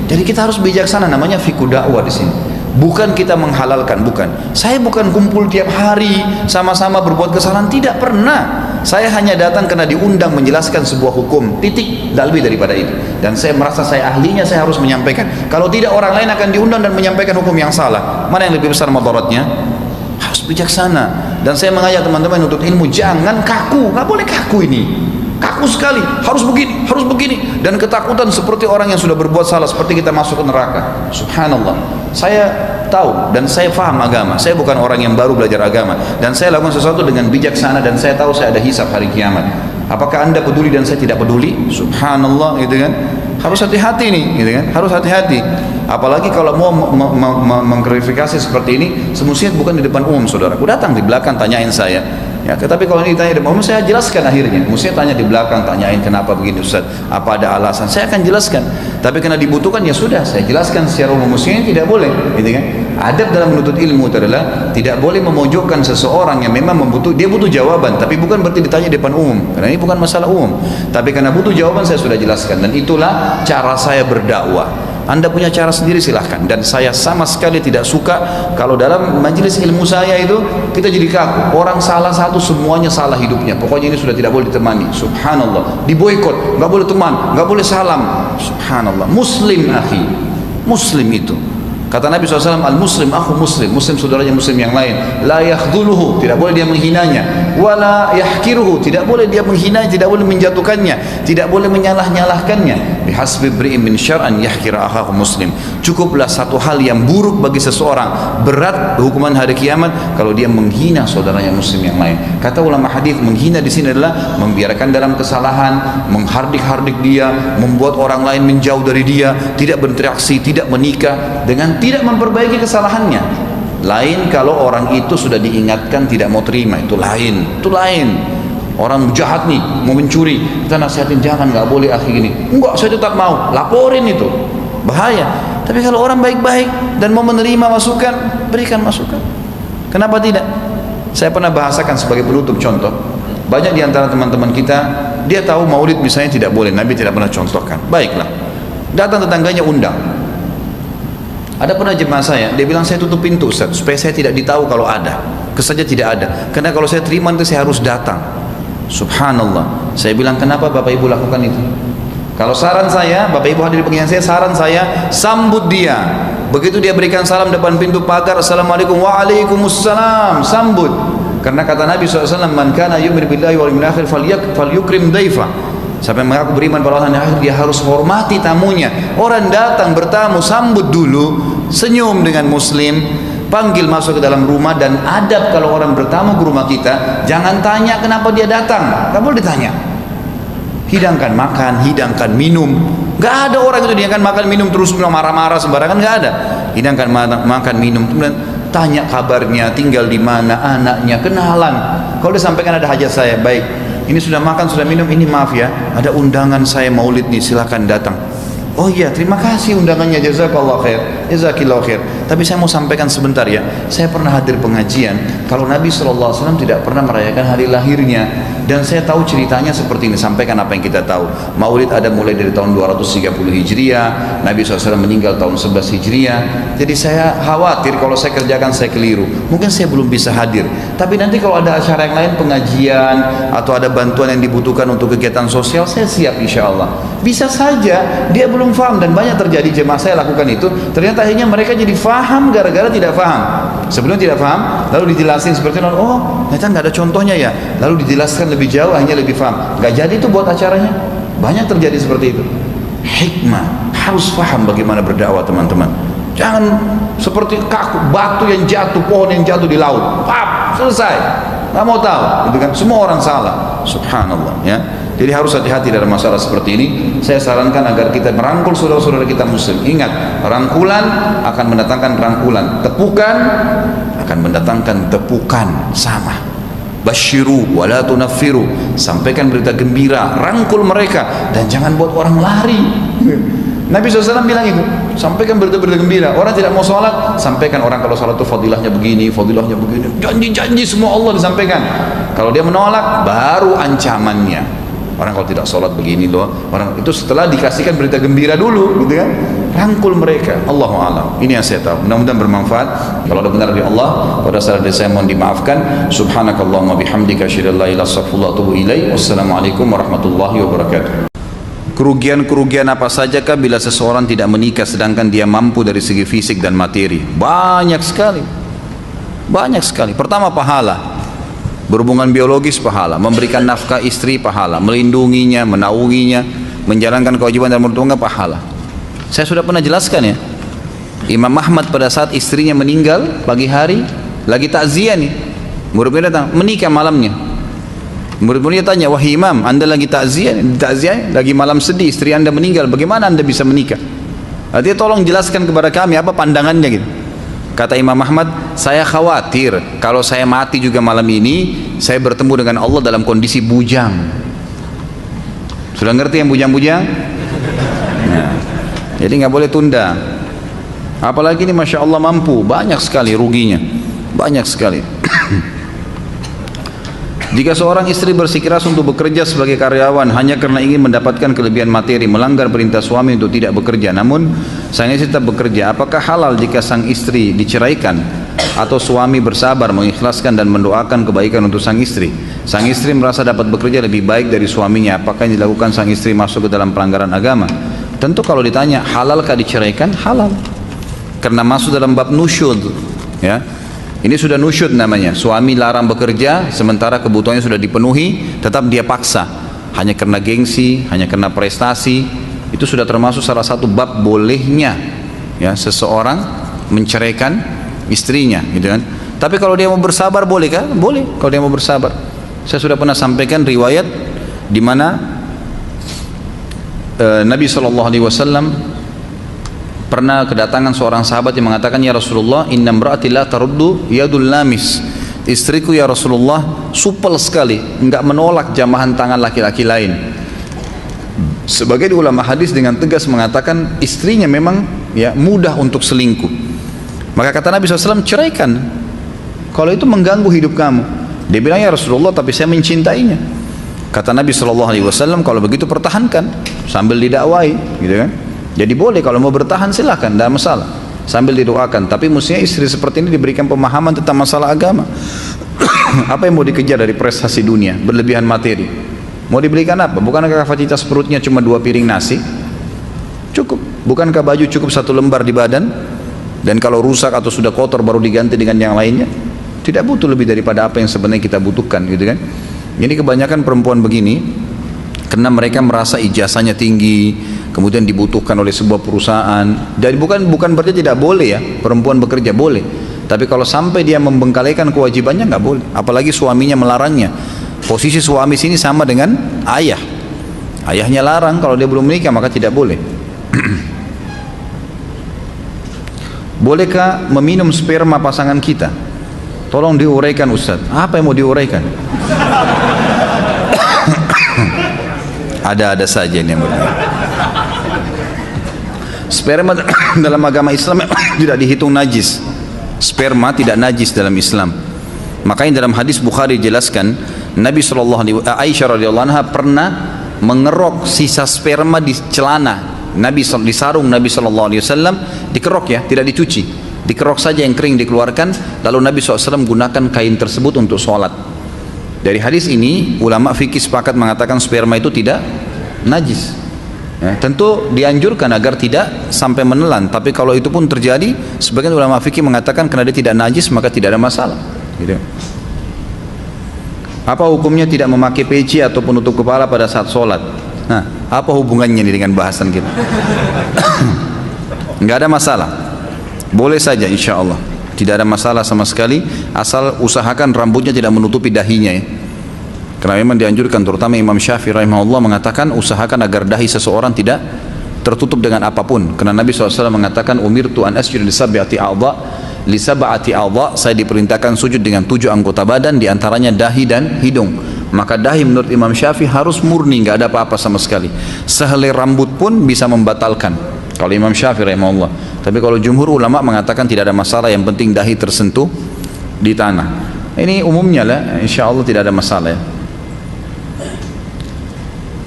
Jadi kita harus bijaksana, namanya fikih dakwah di sini. Bukan kita menghalalkan, bukan. Saya bukan kumpul tiap hari sama-sama berbuat kesalahan, tidak pernah. Saya hanya datang karena diundang menjelaskan sebuah hukum, titik, tidak lebih daripada itu. Dan saya merasa saya ahlinya, saya harus menyampaikan. Kalau tidak, orang lain akan diundang dan menyampaikan hukum yang salah. Mana yang lebih besar madaratnya? Harus bijaksana. Dan saya mengajak teman-teman untuk ilmu, jangan kaku, nggak boleh kaku ini. Kaku sekali, harus begini, harus begini, dan ketakutan seperti orang yang sudah berbuat salah, seperti kita masuk ke neraka. Subhanallah, saya tahu dan saya faham agama, saya bukan orang yang baru belajar agama, dan saya lakukan sesuatu dengan bijaksana, dan saya tahu saya ada hisab hari kiamat. Apakah anda peduli dan saya tidak peduli? Subhanallah, gitu kan? Harus hati-hati nih, gitu kan? Harus hati-hati. Apalagi kalau mau mengklarifikasi seperti ini, semestinya bukan di depan umum, saudara. Aku datang di belakang, tanyain saya. Ya, tetapi kalau ini ditanya di depan umum, saya jelaskan akhirnya. Mestinya tanya di belakang, tanyain kenapa begini Ustaz, apa ada alasan, saya akan jelaskan. Tapi karena dibutuhkan, ya sudah, saya jelaskan secara umum. Mestinya tidak boleh, gitu kan? Adab dalam menuntut ilmu itu adalah tidak boleh memojokkan seseorang yang memang dia butuh jawaban, tapi bukan berarti ditanya di depan umum, karena ini bukan masalah umum. Tapi karena butuh jawaban, saya sudah jelaskan, dan itulah cara saya berdakwah. Anda punya cara sendiri, silahkan. Dan saya sama sekali tidak suka kalau dalam majelis ilmu saya itu kita jadi kaku. Orang salah satu, semuanya salah hidupnya. Pokoknya ini sudah tidak boleh ditemani. Subhanallah. Diboikot, nggak boleh teman, nggak boleh salam. Subhanallah. Muslim akhi, Muslim itu. Kata Nabi SAW, al-muslim akhu muslim, muslim saudaranya muslim yang lain. La yakhdhuluhu, tidak boleh dia menghinanya. Wala yahkiruhu, tidak boleh dia menghina, tidak boleh menjatuhkannya, tidak boleh menyalah-nyalahkannya. Bihasbi imri'in min syar'an yahkira akhahu muslim. Cukuplah satu hal yang buruk bagi seseorang, berat hukuman hari kiamat kalau dia menghina saudaranya muslim yang lain. Kata ulama hadis, menghina di sini adalah membiarkan dalam kesalahan, menghardik-hardik dia, membuat orang lain menjauh dari dia, tidak berinteraksi, tidak menikah, dengan tidak memperbaiki kesalahannya. Lain kalau orang itu sudah diingatkan tidak mau terima, itu lain, itu lain. Orang jahat nih, mau mencuri, kita nasihatin jangan, nggak boleh akhi gini. Enggak, saya tetap mau, laporin itu, bahaya. Tapi kalau orang baik-baik dan mau menerima masukan, berikan masukan. Kenapa tidak? Saya pernah bahasakan sebagai penutup contoh. Banyak di antara teman-teman kita, dia tahu maulid misalnya tidak boleh, Nabi tidak pernah contohkan. Baiklah, datang tetangganya undang. Ada pernah jemaah saya, dia bilang saya tutup pintu Ustaz, supaya saya tidak ditahu kalau ada. Kesaja tidak ada, karena kalau saya terima nanti saya harus datang. Subhanallah. Saya bilang kenapa Bapak Ibu lakukan itu? Kalau saran saya, Bapak Ibu hadir di pengajian saya, saran saya sambut dia. Begitu dia berikan salam depan pintu pagar, Assalamualaikum, Waalaikumsalam, sambut. Karena kata Nabi SAW, man kana yu'minu billahi wal yawmil akhir falyukrim daifa. Siapa yang mengaku beriman pada Allah yang akhir, dia harus hormati tamunya. Orang datang bertamu, sambut dulu, senyum dengan muslim, panggil masuk ke dalam rumah. Dan adab kalau orang bertamu ke rumah kita, jangan tanya kenapa dia datang, nggak boleh ditanya. Hidangkan makan, hidangkan minum. Nggak ada orang itu hidangkan makan minum terus marah-marah sembarangan, nggak ada. Hidangkan makan minum, kemudian tanya kabarnya, tinggal di mana, anaknya, kenalan. Kalau dia sampaikan ada hajat saya, baik. Ini sudah makan, sudah minum, ini maaf ya, ada undangan saya maulid nih, silakan datang. Oh iya, terima kasih undangannya, jazakallah khair. Jazakillahu khair. Tapi saya mau sampaikan sebentar ya. Saya pernah hadir pengajian kalau Nabi SAW tidak pernah merayakan hari lahirnya, dan saya tahu ceritanya seperti ini. Sampaikan apa yang kita tahu. Maulid ada mulai dari tahun 230 Hijriah, Nabi SAW meninggal tahun 11 Hijriah. Jadi saya khawatir kalau saya kerjakan saya keliru. Mungkin saya belum bisa hadir. Tapi nanti kalau ada acara yang lain, pengajian atau ada bantuan yang dibutuhkan untuk kegiatan sosial, saya siap insya Allah. Bisa saja dia belum paham, dan banyak terjadi jemaah saya lakukan itu, ternyata akhirnya mereka jadi faham gara-gara tidak faham. Sebelum tidak faham, lalu dijelasin seperti itu, oh ternyata nggak ada contohnya ya, lalu dijelaskan lebih jauh, akhirnya lebih faham. Nggak jadi itu buat acaranya. Banyak terjadi seperti itu. Hikmah, harus faham bagaimana berdakwah teman-teman. Jangan seperti kaku, batu yang jatuh, pohon yang jatuh di laut, pap, selesai, nggak mau tahu, gitu kan? Semua orang salah, subhanallah ya. Jadi harus hati-hati dalam masalah seperti ini. Saya sarankan agar kita merangkul saudara-saudara kita muslim. Ingat, rangkulan akan mendatangkan rangkulan, tepukan akan mendatangkan tepukan, sama. Basyiru wala tunaffiru, sampaikan berita gembira, rangkul mereka, dan jangan buat orang lari. Nabi SAW bilang itu, sampaikan berita-berita gembira. Orang tidak mau sholat, sampaikan orang kalau sholat itu fadilahnya begini, janji-janji semua Allah disampaikan. Kalau dia menolak, baru ancamannya. Orang kalau tidak sholat begini loh, orang itu setelah dikasihkan berita gembira dulu, gitu kan? Rangkul mereka. Allahu a'lam. Ini yang saya tahu. Mudah-mudahan bermanfaat. Kalau ada benar dari Allah, pada saat dari saya mohon dimaafkan. Subhanakallahumma bihamdika asyhadu an la ilaha illa anta astaghfiruka wa atubu ilaik. Wassalamualaikum warahmatullahi wabarakatuh. Kerugian-kerugian apa sajakah bila seseorang tidak menikah sedangkan dia mampu dari segi fisik dan materi? Banyak sekali. Banyak sekali. Pertama, pahala. Berhubungan biologis pahala, memberikan nafkah istri pahala, melindunginya, menaunginya, menjalankan kewajiban dan bertanggung jawab pahala. Saya sudah pernah jelaskan ya. Imam Ahmad pada saat istrinya meninggal pagi hari, lagi takziah nih. Murid-murid datang, menikah malamnya. Murid-muridnya tanya, wahai Imam, anda lagi takziah, lagi malam sedih, istri anda meninggal, bagaimana anda bisa menikah? Artinya tolong jelaskan kepada kami apa pandangannya gitu. Kata Imam Ahmad, saya khawatir kalau saya mati juga malam ini, saya bertemu dengan Allah dalam kondisi bujang. Sudah ngerti yang bujang-bujang? Nah, jadi nggak boleh tunda. Apalagi ini Masya Allah mampu, banyak sekali ruginya, banyak sekali. Jika seorang istri bersikeras untuk bekerja sebagai karyawan hanya karena ingin mendapatkan kelebihan materi, melanggar perintah suami untuk tidak bekerja, namun sang istri tetap bekerja, apakah halal jika sang istri diceraikan atau suami bersabar mengikhlaskan dan mendoakan kebaikan untuk sang istri? Sang istri merasa dapat bekerja lebih baik dari suaminya, apakah yang dilakukan sang istri masuk ke dalam pelanggaran agama? Tentu kalau ditanya halalkah diceraikan? Halal, karena masuk dalam bab nusyud ya. Ini sudah nusyud namanya, suami larang bekerja sementara kebutuhannya sudah dipenuhi, tetap dia paksa hanya karena gengsi, hanya karena prestasi. Itu sudah termasuk salah satu bab bolehnya ya seseorang menceraikan istrinya, gitu kan. Tapi kalau dia mau bersabar boleh kan? Boleh kalau dia mau bersabar. Saya sudah pernah sampaikan riwayat di mana Nabi SAW pernah kedatangan seorang sahabat yang mengatakan, ya Rasulullah, inna imra'ati la taruddu yadul lamis. Istriku ya Rasulullah supel sekali, enggak menolak jamahan tangan laki-laki lain. Sebagai ulama hadis dengan tegas mengatakan istrinya memang ya mudah untuk selingkuh. Maka kata Nabi SAW, ceraikan kalau itu mengganggu hidup kamu. Dia bilang, ya Rasulullah, tapi saya mencintainya. Kata Nabi SAW, kalau begitu pertahankan sambil didakwai, gitu kan. Jadi boleh kalau mau bertahan silahkan, tidak masalah, sambil didoakan. Tapi mestinya istri seperti ini diberikan pemahaman tentang masalah agama. Apa yang mau dikejar dari prestasi dunia, berlebihan materi? Mau dibelikan apa? Bukankah kapasitas perutnya cuma 2 piring nasi? Cukup. Bukankah baju cukup 1 lembar di badan? Dan kalau rusak atau sudah kotor baru diganti dengan yang lainnya? Tidak butuh lebih daripada apa yang sebenarnya kita butuhkan, gitu kan? Ini kebanyakan perempuan begini karena mereka merasa ijazahnya tinggi, kemudian dibutuhkan oleh sebuah perusahaan. Dan bukan berarti tidak boleh ya perempuan bekerja, boleh. Tapi kalau sampai dia membengkalikan kewajibannya nggak boleh. Apalagi suaminya melarangnya. Posisi suami sini sama dengan ayah. Ayahnya larang, kalau dia belum menikah maka tidak boleh. Bolehkah meminum sperma pasangan kita? Tolong diuraikan Ustaz. Apa yang mau diuraikan? Ada-ada saja yang berbeda. Sperma dalam agama Islam tidak dihitung najis. Sperma tidak najis dalam Islam. Makanya dalam hadis Bukhari dijelaskan, Aisyah radhiyallahu anha pernah mengerok sisa sperma di celana Nabi, di sarung Nabi SAW, dikerok ya, tidak dicuci, dikerok saja yang kering dikeluarkan, lalu Nabi SAW gunakan kain tersebut untuk sholat. Dari hadis ini ulama fikih sepakat mengatakan sperma itu tidak najis ya, tentu dianjurkan agar tidak sampai menelan, tapi kalau itu pun terjadi, sebagian ulama fikih mengatakan karena dia tidak najis maka tidak ada masalah gitu. Apa hukumnya tidak memakai peci atau penutup kepala pada saat sholat? Nah, apa hubungannya ini dengan bahasan kita? Nggak ada masalah, boleh saja insya Allah, tidak ada masalah sama sekali, asal usahakan rambutnya tidak menutupi dahinya ya. Karena memang dianjurkan, terutama Imam Syafi'i rahimahullah mengatakan usahakan agar dahi seseorang tidak tertutup dengan apapun. Karena Nabi SAW mengatakan umirtu an asjuda li sab'ati a'dha, saya diperintahkan sujud dengan 7 anggota badan, diantaranya dahi dan hidung. Maka dahi menurut Imam Syafi'i harus murni, nggak ada apa-apa sama sekali. Sehelai rambut pun bisa membatalkan kalau Imam Syafi'i rahimahullah. Tapi kalau jumhur ulama mengatakan tidak ada masalah, yang penting dahi tersentuh di tanah. Ini umumnya lah, insya Allah tidak ada masalah ya.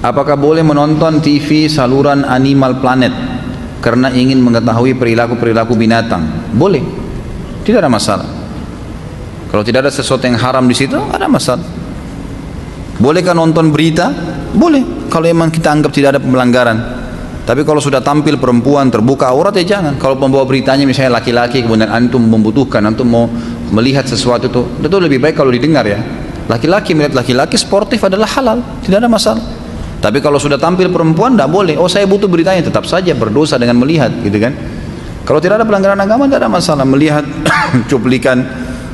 Apakah boleh menonton TV saluran Animal Planet karena ingin mengetahui perilaku-perilaku binatang? Boleh, tidak ada masalah. Kalau tidak ada sesuatu yang haram di situ, ada masalah. Bolehkah nonton berita? Boleh, kalau memang kita anggap tidak ada pelanggaran. Tapi kalau sudah tampil perempuan terbuka aurat ya jangan. Kalau pembawa beritanya misalnya laki-laki, kemudian antum membutuhkan, antum mau melihat sesuatu itu lebih baik kalau didengar ya. Laki-laki melihat laki-laki sportif adalah halal, tidak ada masalah. Tapi kalau sudah tampil perempuan tidak boleh. Oh saya butuh beritanya, tetap saja berdosa dengan melihat, gitu kan? Kalau tidak ada pelanggaran agama tidak ada masalah. Melihat cuplikan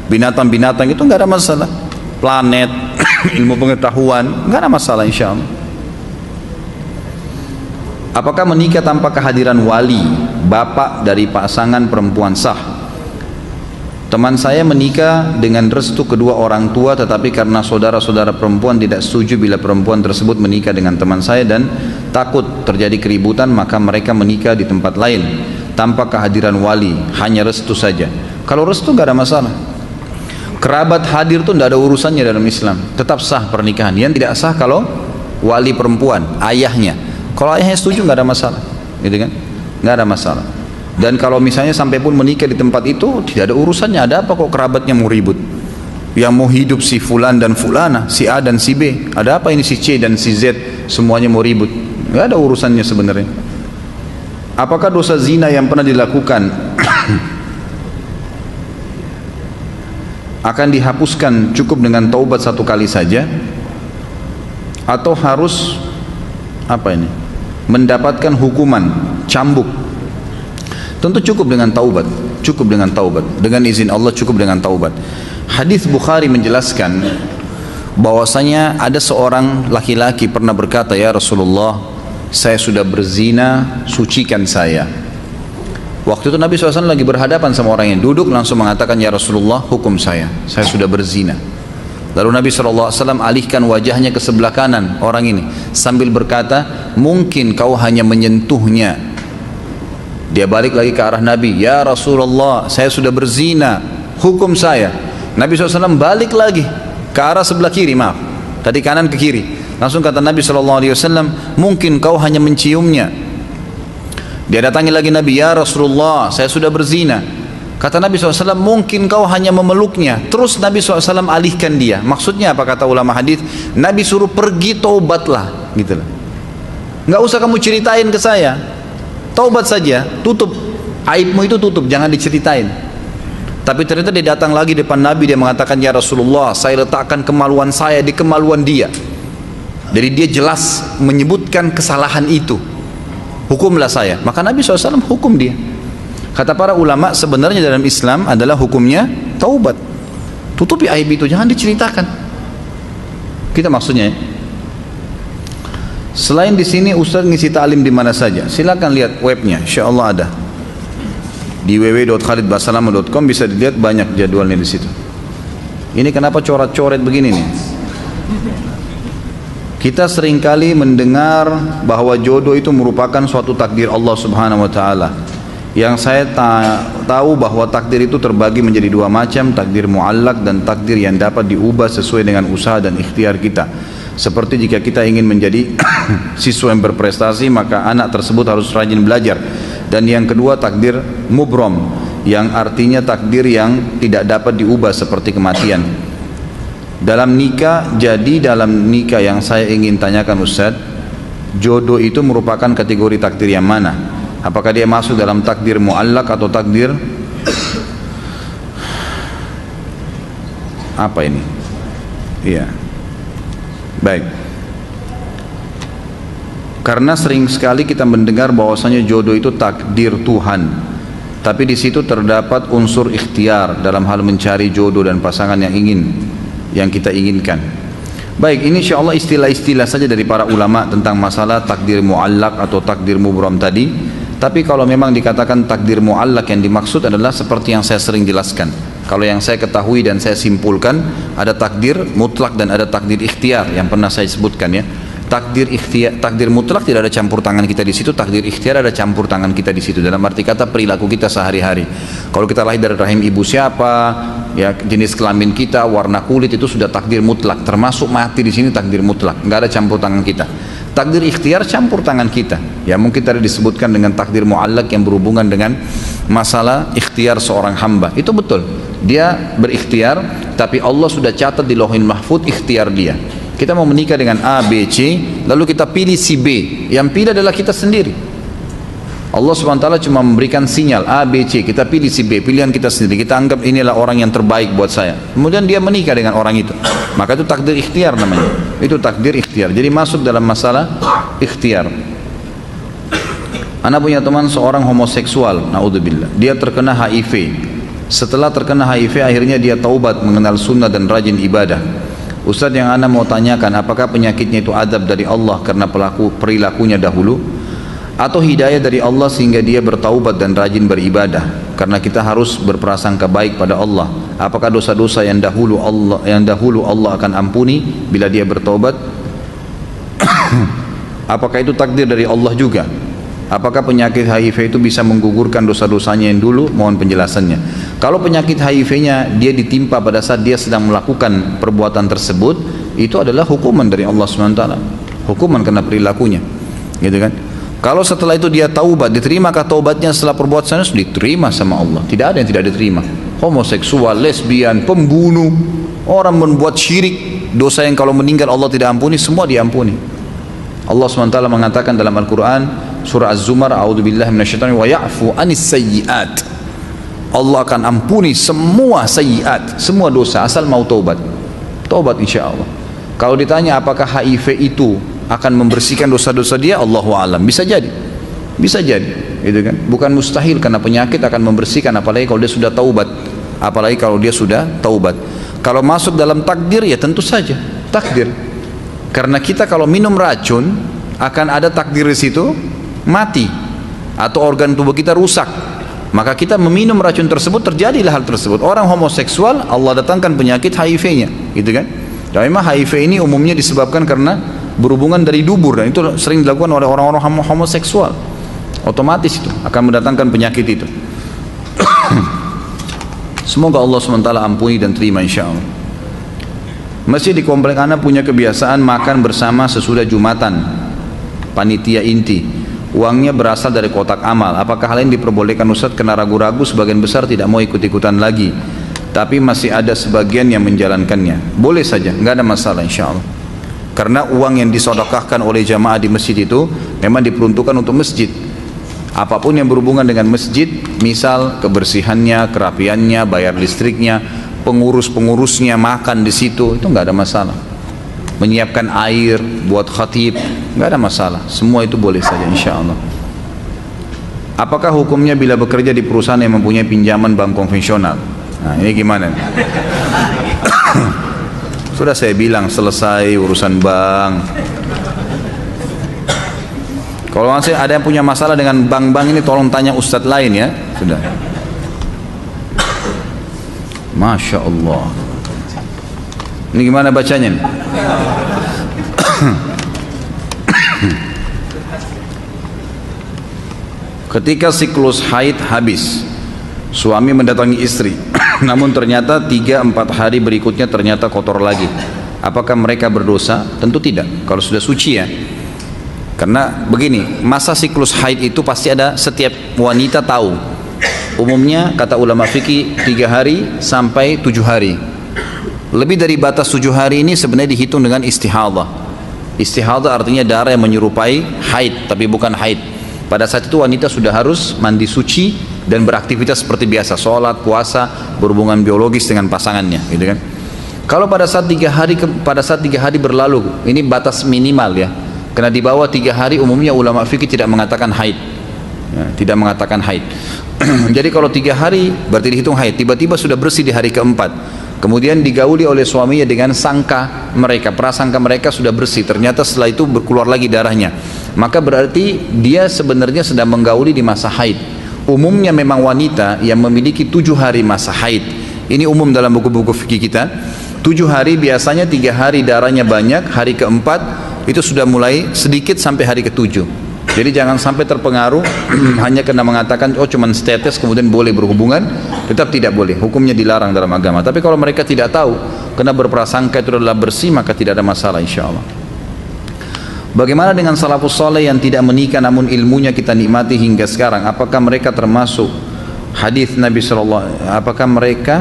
binatang-binatang itu nggak ada masalah. Planet, ilmu pengetahuan, nggak ada masalah insya Allah. Apakah menikah tanpa kehadiran wali, bapak dari pasangan perempuan sah? Teman saya menikah dengan restu kedua orang tua, tetapi karena saudara-saudara perempuan tidak setuju bila perempuan tersebut menikah dengan teman saya dan takut terjadi keributan, maka mereka menikah di tempat lain tanpa kehadiran wali, hanya restu saja. Kalau restu nggak ada masalah. Kerabat hadir tuh tidak ada urusannya dalam Islam, tetap sah pernikahan. Yang tidak sah kalau wali perempuan, ayahnya. Kalau ayahnya setuju nggak ada masalah, gitu kan? Nggak ada masalah. Dan kalau misalnya sampai pun menikah di tempat itu, tidak ada urusannya. Ada apa kok kerabatnya mau ribut? Yang mau hidup si fulan dan fulana, si A dan si B. Ada apa ini si C dan si Z? Semuanya mau ribut. Nggak ada urusannya sebenarnya. Apakah dosa zina yang pernah dilakukan akan dihapuskan cukup dengan taubat satu kali saja, atau harus mendapatkan hukuman cambuk? Tentu cukup dengan taubat, cukup dengan taubat, dengan izin Allah cukup dengan taubat. Hadis Bukhari menjelaskan bahwasanya ada seorang laki-laki pernah berkata, ya Rasulullah, saya sudah berzina, sucikan saya. Waktu itu Nabi SAW lagi berhadapan sama orang yang duduk, langsung mengatakan, ya Rasulullah, hukum saya sudah berzina. Lalu Nabi SAW alihkan wajahnya ke sebelah kanan orang ini sambil berkata, mungkin kau hanya menyentuhnya. Dia balik lagi ke arah Nabi, ya Rasulullah, saya sudah berzina, hukum saya. Nabi SAW balik lagi ke arah sebelah kiri, maaf, tadi kanan ke kiri. Langsung kata Nabi SAW, mungkin kau hanya menciumnya. Dia datangi lagi Nabi, ya Rasulullah, saya sudah berzina. Kata Nabi SAW, mungkin kau hanya memeluknya. Terus Nabi SAW alihkan dia. Maksudnya apa kata ulama hadis? Nabi suruh pergi, taubatlah, gitu lah. Nggak usah kamu ceritain ke saya, taubat saja, tutup aibmu itu, tutup, jangan diceritain. Tapi ternyata dia datang lagi depan Nabi, dia mengatakan, ya Rasulullah, saya letakkan kemaluan saya di kemaluan dia. Jadi dia jelas menyebutkan kesalahan itu, hukumlah saya. Maka Nabi SAW hukum dia. Kata para ulama, sebenarnya dalam Islam adalah hukumnya taubat. Tutupi aib itu, jangan diceritakan. Kita maksudnya. Selain di sini Ustaz ngisi ta'lim di mana saja? Silakan lihat webnya, insyaallah ada. Di www.khalidbasalamah.com bisa dilihat banyak jadwalnya di situ. Ini kenapa coret-coret begini nih? Kita seringkali mendengar bahwa jodoh itu merupakan suatu takdir Allah Subhanahu wa taala. Yang saya tahu bahwa takdir itu terbagi menjadi dua macam, takdir muallak dan takdir yang dapat diubah sesuai dengan usaha dan ikhtiar kita. Seperti jika kita ingin menjadi siswa yang berprestasi, maka anak tersebut harus rajin belajar. Dan yang kedua takdir mubrom, yang artinya takdir yang tidak dapat diubah seperti kematian. Dalam nikah yang saya ingin tanyakan Ustaz, jodoh itu merupakan kategori takdir yang mana? Apakah dia masuk dalam takdir muallak atau takdir apa ini? Iya. Baik. Karena sering sekali kita mendengar bahwasanya jodoh itu takdir Tuhan. Tapi di situ terdapat unsur ikhtiar dalam hal mencari jodoh dan pasangan yang kita inginkan. Baik, ini insyaallah istilah-istilah saja dari para ulama tentang masalah takdir muallak atau takdir mubram tadi. Tapi kalau memang dikatakan takdir muallak, yang dimaksud adalah seperti yang saya sering jelaskan. Kalau yang saya ketahui dan saya simpulkan, ada takdir mutlak dan ada takdir ikhtiar yang pernah saya sebutkan ya. Takdir mutlak tidak ada campur tangan kita di situ, takdir ikhtiar ada campur tangan kita di situ, dalam arti kata perilaku kita sehari-hari. Kalau kita lahir dari rahim ibu siapa, ya jenis kelamin kita, warna kulit, itu sudah takdir mutlak, termasuk mati di sini takdir mutlak, nggak ada campur tangan kita. Takdir ikhtiar campur tangan kita, ya mungkin tadi disebutkan dengan takdir muallak yang berhubungan dengan masalah ikhtiar seorang hamba, itu betul, dia berikhtiar, tapi Allah sudah catat di Lauhul Mahfuz ikhtiar dia. Kita mau menikah dengan A, B, C, lalu kita pilih si B. Yang pilih adalah kita sendiri. Allah SWT cuma memberikan sinyal A, B, C, kita pilih si B, pilihan kita sendiri. Kita anggap inilah orang yang terbaik buat saya. Kemudian dia menikah dengan orang itu. Maka itu takdir ikhtiar namanya. Itu takdir ikhtiar. Jadi masuk dalam masalah ikhtiar. Anak punya teman seorang homoseksual, naudzubillah. Dia terkena HIV. Setelah terkena HIV, akhirnya dia taubat, mengenal sunnah dan rajin ibadah. Ustaz, yang ana mau tanyakan, apakah penyakitnya itu adab dari Allah karena perilakunya dahulu, atau hidayah dari Allah sehingga dia bertaubat dan rajin beribadah? Karena kita harus berprasangka baik pada Allah. Apakah dosa-dosa yang dahulu Allah akan ampuni bila dia bertaubat? Apakah itu takdir dari Allah juga? Apakah penyakit HIV itu bisa menggugurkan dosa-dosanya yang dulu? Mohon penjelasannya. Kalau penyakit HIV-nya dia ditimpa pada saat dia sedang melakukan perbuatan tersebut, itu adalah hukuman dari Allah SWT. Hukuman karena perilakunya, gitu kan? Kalau setelah itu dia taubat, diterimakah taubatnya setelah perbuatan itu? Diterima sama Allah. Tidak ada yang tidak diterima. Homoseksual, lesbian, pembunuh, orang membuat syirik, dosa yang kalau meninggal Allah tidak ampuni, semua diampuni. Allah SWT mengatakan dalam Al-Quran surah Az-Zumar, a'udzubillahi minasyaitonir wa ya'fu anis sayyi'at. Allah akan ampuni semua sayyi'at, semua dosa asal mau taubat. Taubat insyaallah. Kalau ditanya apakah HIV itu akan membersihkan dosa-dosa dia, Allahu a'lam, bisa jadi. Bisa jadi, gitu kan? Bukan mustahil, karena penyakit akan membersihkan, apalagi kalau dia sudah taubat. Apalagi kalau dia sudah taubat. Kalau masuk dalam takdir, ya tentu saja takdir. Karena kita kalau minum racun akan ada takdir di situ, mati atau organ tubuh kita rusak. Maka kita meminum racun tersebut, terjadilah hal tersebut. Orang homoseksual Allah datangkan penyakit HIV-nya, gitu kan? Dan memang HIV ini umumnya disebabkan karena berhubungan dari dubur, dan itu sering dilakukan oleh orang-orang homoseksual. Otomatis itu akan mendatangkan penyakit itu. Semoga Allah SWT ampuni dan terima insyaallah. Masih di komplek anak punya kebiasaan makan bersama sesudah Jumatan, panitia inti. Uangnya berasal dari kotak amal. Apakah hal ini diperbolehkan Ustaz? Kena ragu-ragu, sebagian besar tidak mau ikut-ikutan lagi, tapi masih ada sebagian yang menjalankannya. Boleh saja, nggak ada masalah insyaallah. Karena uang yang disodokahkan oleh jamaah di masjid itu memang diperuntukkan untuk masjid. Apapun yang berhubungan dengan masjid, misal kebersihannya, kerapiannya, bayar listriknya, pengurus-pengurusnya makan di situ, itu nggak ada masalah. Menyiapkan air buat khatib, nggak ada masalah. Semua itu boleh saja insyaallah. Apakah hukumnya bila bekerja di perusahaan yang mempunyai pinjaman bank konvensional? Nah, ini gimana? Sudah saya bilang selesai urusan bank. Kalau masih ada yang punya masalah dengan bank-bank ini, tolong tanya ustadz lain ya. Sudah. Masya Allah. Ini gimana bacanya nih? Ketika siklus haid habis, suami mendatangi istri, namun ternyata 3-4 hari berikutnya ternyata kotor lagi. Apakah mereka berdosa? Tentu tidak, kalau sudah suci ya. Karena begini, masa siklus haid itu pasti ada, setiap wanita tahu. Umumnya kata ulama fikih 3 hari sampai 7 hari. Lebih dari batas 7 hari ini sebenarnya dihitung dengan istihadah. Istihadah artinya darah yang menyerupai haid, tapi bukan haid. Pada saat itu wanita sudah harus mandi suci dan beraktivitas seperti biasa, sholat, puasa, berhubungan biologis dengan pasangannya, gitu kan. Kalau pada saat 3 hari berlalu, ini batas minimal ya. Karena di bawah 3 hari umumnya ulama fikih tidak mengatakan haid. Ya, tidak mengatakan haid. Jadi kalau 3 hari berarti dihitung haid. Tiba-tiba sudah bersih di hari keempat. Kemudian digauli oleh suaminya dengan sangka mereka, prasangka mereka sudah bersih. Ternyata setelah itu keluar lagi darahnya. Maka berarti dia sebenarnya sedang menggauli di masa haid. Umumnya memang wanita yang memiliki 7 hari masa haid. Ini umum dalam buku-buku fikih kita. 7 hari biasanya 3 hari darahnya banyak, hari keempat itu sudah mulai sedikit sampai hari ke-7. Jadi jangan sampai terpengaruh hanya karena mengatakan oh cuman status kemudian boleh berhubungan, tetap tidak boleh, hukumnya dilarang dalam agama. Tapi kalau mereka tidak tahu karena berprasangka itu adalah bersih, maka tidak ada masalah insyaallah. Bagaimana dengan salafus saleh yang tidak menikah namun ilmunya kita nikmati hingga sekarang? Apakah mereka termasuk hadis Nabi sallallahu alaihi wasallam? Apakah mereka,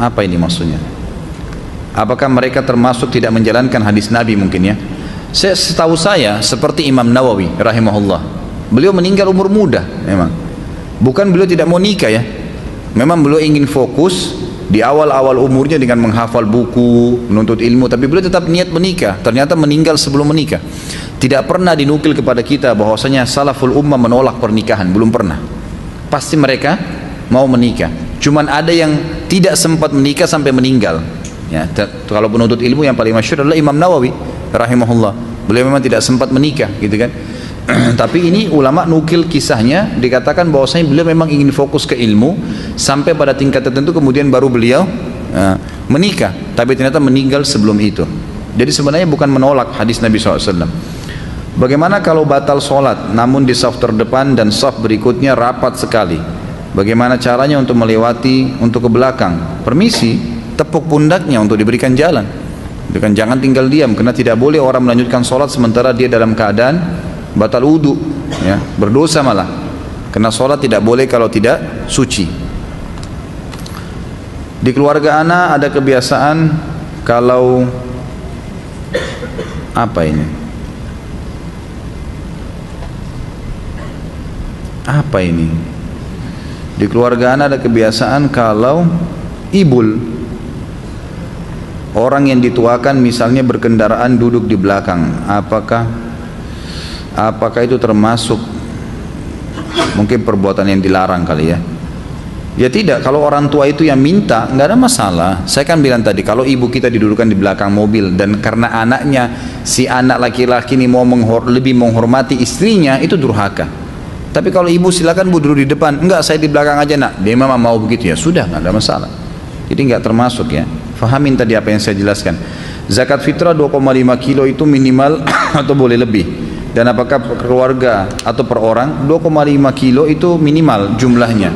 apa ini maksudnya? Apakah mereka termasuk tidak menjalankan hadis Nabi mungkin ya? Setahu saya seperti Imam Nawawi rahimahullah, beliau meninggal umur muda memang. Bukan beliau tidak mau nikah ya, memang beliau ingin fokus di awal-awal umurnya dengan menghafal buku, menuntut ilmu, tapi beliau tetap niat menikah. Ternyata meninggal sebelum menikah. Tidak pernah dinukil kepada kita bahwasanya salaful ummah menolak pernikahan, belum pernah. Pasti mereka mau menikah. Cuman ada yang tidak sempat menikah sampai meninggal. Ya, kalau penuntut ilmu yang paling masyhur adalah Imam Nawawi rahimahullah. Beliau memang tidak sempat menikah, gitu kan. Tapi ini ulama nukil kisahnya, dikatakan bahwasanya beliau memang ingin fokus ke ilmu sampai pada tingkat tertentu, kemudian baru beliau menikah. Tapi ternyata meninggal sebelum itu. Jadi sebenarnya bukan menolak hadis Nabi SAW. Bagaimana kalau batal sholat namun di saf terdepan dan saf berikutnya rapat sekali? Bagaimana caranya untuk melewati, untuk ke belakang? Permisi, tepuk pundaknya untuk diberikan jalan. Jangan tinggal diam, karena tidak boleh orang melanjutkan sholat sementara dia dalam keadaan batal wudu, ya, berdosa malah. Karena sholat tidak boleh kalau tidak suci. Di keluarga ana ada kebiasaan kalau apa ini? Apa ini? Di keluarga ana ada kebiasaan kalau ibul, orang yang dituakan misalnya berkendaraan duduk di belakang, apakah itu termasuk mungkin perbuatan yang dilarang kali ya? Ya tidak, kalau orang tua itu yang minta nggak ada masalah. Saya kan bilang tadi, kalau ibu kita didudukan di belakang mobil dan karena anaknya, si anak laki-laki ini mau lebih menghormati istrinya, itu durhaka. Tapi kalau ibu silakan bu duduk di depan, enggak saya di belakang aja nak, dia memang mau begitu ya sudah, nggak ada masalah. Jadi nggak termasuk ya. Fahamin tadi apa yang saya jelaskan. Zakat fitrah 2,5 kilo itu minimal atau boleh lebih? Dan apakah per keluarga atau per orang? 2,5 kilo itu minimal jumlahnya.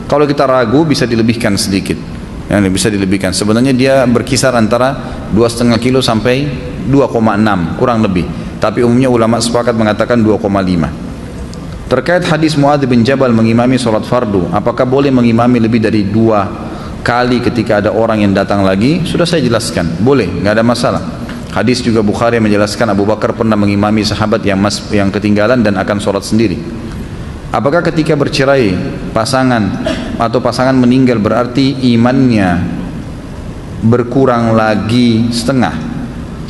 Kalau kita ragu bisa dilebihkan sedikit. Ya, bisa dilebihkan. Sebenarnya dia berkisar antara 2,5 kilo sampai 2,6 kurang lebih. Tapi umumnya ulama sepakat mengatakan 2,5. Terkait hadis Muadz bin Jabal mengimami sholat fardu, apakah boleh mengimami lebih dari 2 kali ketika ada orang yang datang lagi? Sudah saya jelaskan, boleh, nggak ada masalah. Hadis juga Bukhari menjelaskan Abu Bakar pernah mengimami sahabat yang ketinggalan dan akan sholat sendiri. Apakah ketika bercerai pasangan atau pasangan meninggal berarti imannya berkurang lagi setengah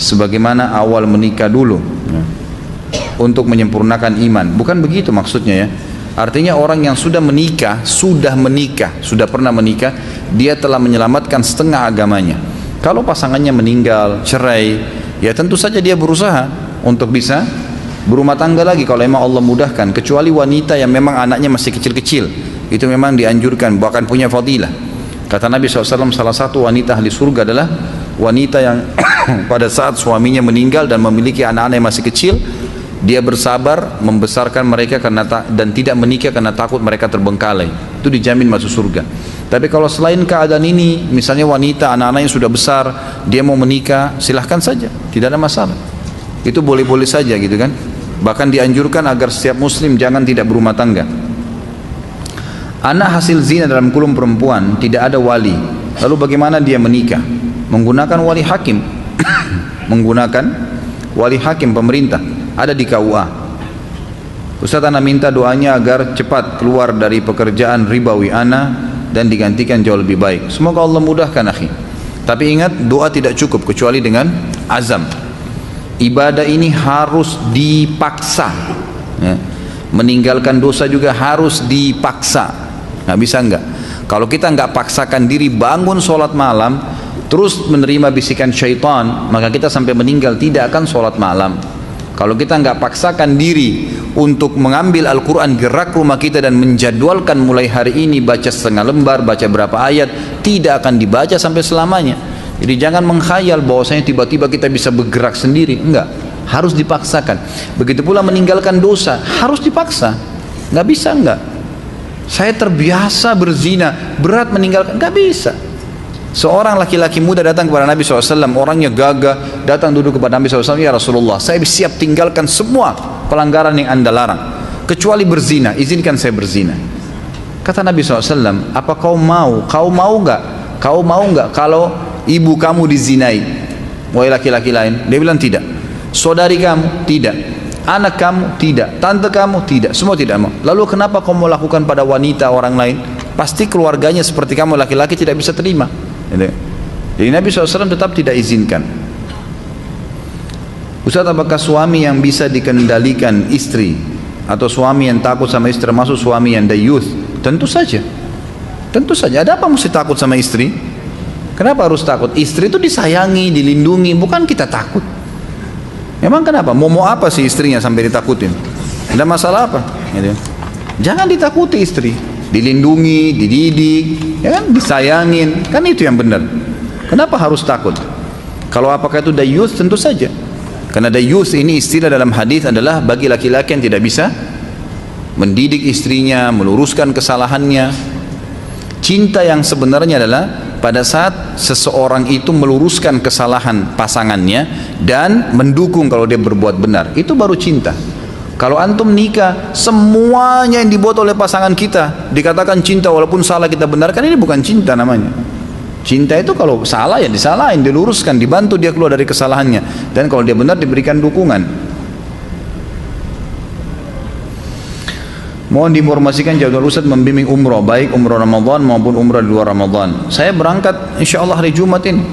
sebagaimana awal menikah dulu untuk menyempurnakan iman? Bukan begitu maksudnya ya. Artinya orang yang sudah menikah, sudah pernah menikah, dia telah menyelamatkan setengah agamanya. Kalau pasangannya meninggal, cerai, ya tentu saja dia berusaha untuk bisa berumah tangga lagi kalau memang Allah mudahkan. Kecuali wanita yang memang anaknya masih kecil-kecil, itu memang dianjurkan, bahkan punya fadilah. Kata Nabi SAW, salah satu wanita ahli surga adalah wanita yang pada saat suaminya meninggal dan memiliki anak-anak yang masih kecil, dia bersabar membesarkan mereka dan tidak menikah karena takut mereka terbengkalai, itu dijamin masuk surga. Tapi kalau selain keadaan ini, misalnya wanita anak-anaknya sudah besar, dia mau menikah, silahkan saja, tidak ada masalah, itu boleh-boleh saja gitu kan. Bahkan dianjurkan agar setiap muslim jangan tidak berumah tangga. Anak hasil zina dalam kulum perempuan tidak ada wali, lalu bagaimana dia menikah? Menggunakan wali hakim menggunakan wali hakim pemerintah, ada di KUA. Ustaz, ana minta doanya agar cepat keluar dari pekerjaan ribawi ana dan digantikan jauh lebih baik. Semoga Allah mudahkan akhi. Tapi ingat, doa tidak cukup kecuali dengan azam. Ibadah ini harus dipaksa ya. Meninggalkan dosa juga harus dipaksa, nggak bisa enggak. Kalau kita nggak paksakan diri bangun sholat malam terus menerima bisikan syaitan, maka kita sampai meninggal tidak akan sholat malam. Kalau kita nggak paksakan diri untuk mengambil Al-Quran, gerak rumah kita dan menjadwalkan mulai hari ini baca setengah lembar, baca berapa ayat, tidak akan dibaca sampai selamanya. Jadi jangan mengkhayal bahwasanya tiba-tiba kita bisa bergerak sendiri, enggak, harus dipaksakan. Begitu pula meninggalkan dosa, harus dipaksa, nggak bisa enggak. Saya terbiasa berzina, berat meninggalkan, nggak bisa. Seorang laki-laki muda datang kepada Nabi SAW, orangnya gagah, datang duduk kepada Nabi SAW, ya Rasulullah, saya siap tinggalkan semua pelanggaran yang anda larang, kecuali berzina, izinkan saya berzina. Kata Nabi SAW, apa kau mau nggak kalau ibu kamu dizinai, wahai laki-laki lain? Dia bilang tidak. Saudari kamu? Tidak. Anak kamu? Tidak. Tante kamu? Tidak. Semua tidak mau. Lalu kenapa kau mau lakukan pada wanita orang lain? Pasti keluarganya seperti kamu laki-laki tidak bisa terima. Jadi Nabi SAW tetap tidak izinkan. Ustaz, apakah suami yang bisa dikendalikan istri atau suami yang takut sama istri termasuk suami yang dayuth? Tentu saja. Tentu saja. Ada apa mesti takut sama istri? Kenapa harus takut? Istri itu disayangi, dilindungi, bukan kita takut. Memang kenapa? Mau apa sih istrinya sampai ditakutin? Ada masalah apa? Jangan ditakuti istri, dilindungi, dididik, ya kan? Disayangin, kan itu yang benar. Kenapa harus takut? Kalau apakah itu dayuth? Tentu saja. Karena dayuth ini istilah dalam hadis adalah bagi laki-laki yang tidak bisa mendidik istrinya, meluruskan kesalahannya. Cinta yang sebenarnya adalah pada saat seseorang itu meluruskan kesalahan pasangannya dan mendukung kalau dia berbuat benar, itu baru cinta. Kalau antum nikah, semuanya yang dibuat oleh pasangan kita dikatakan cinta walaupun salah kita benarkan, ini bukan cinta namanya. Cinta itu kalau salah ya disalahin, diluruskan, dibantu dia keluar dari kesalahannya, dan kalau dia benar diberikan dukungan. Mohon diinformasikan jadwal Ustaz membimbing umroh, baik umroh Ramadan maupun umroh di luar Ramadan. Saya berangkat insya Allah hari Jumat ini,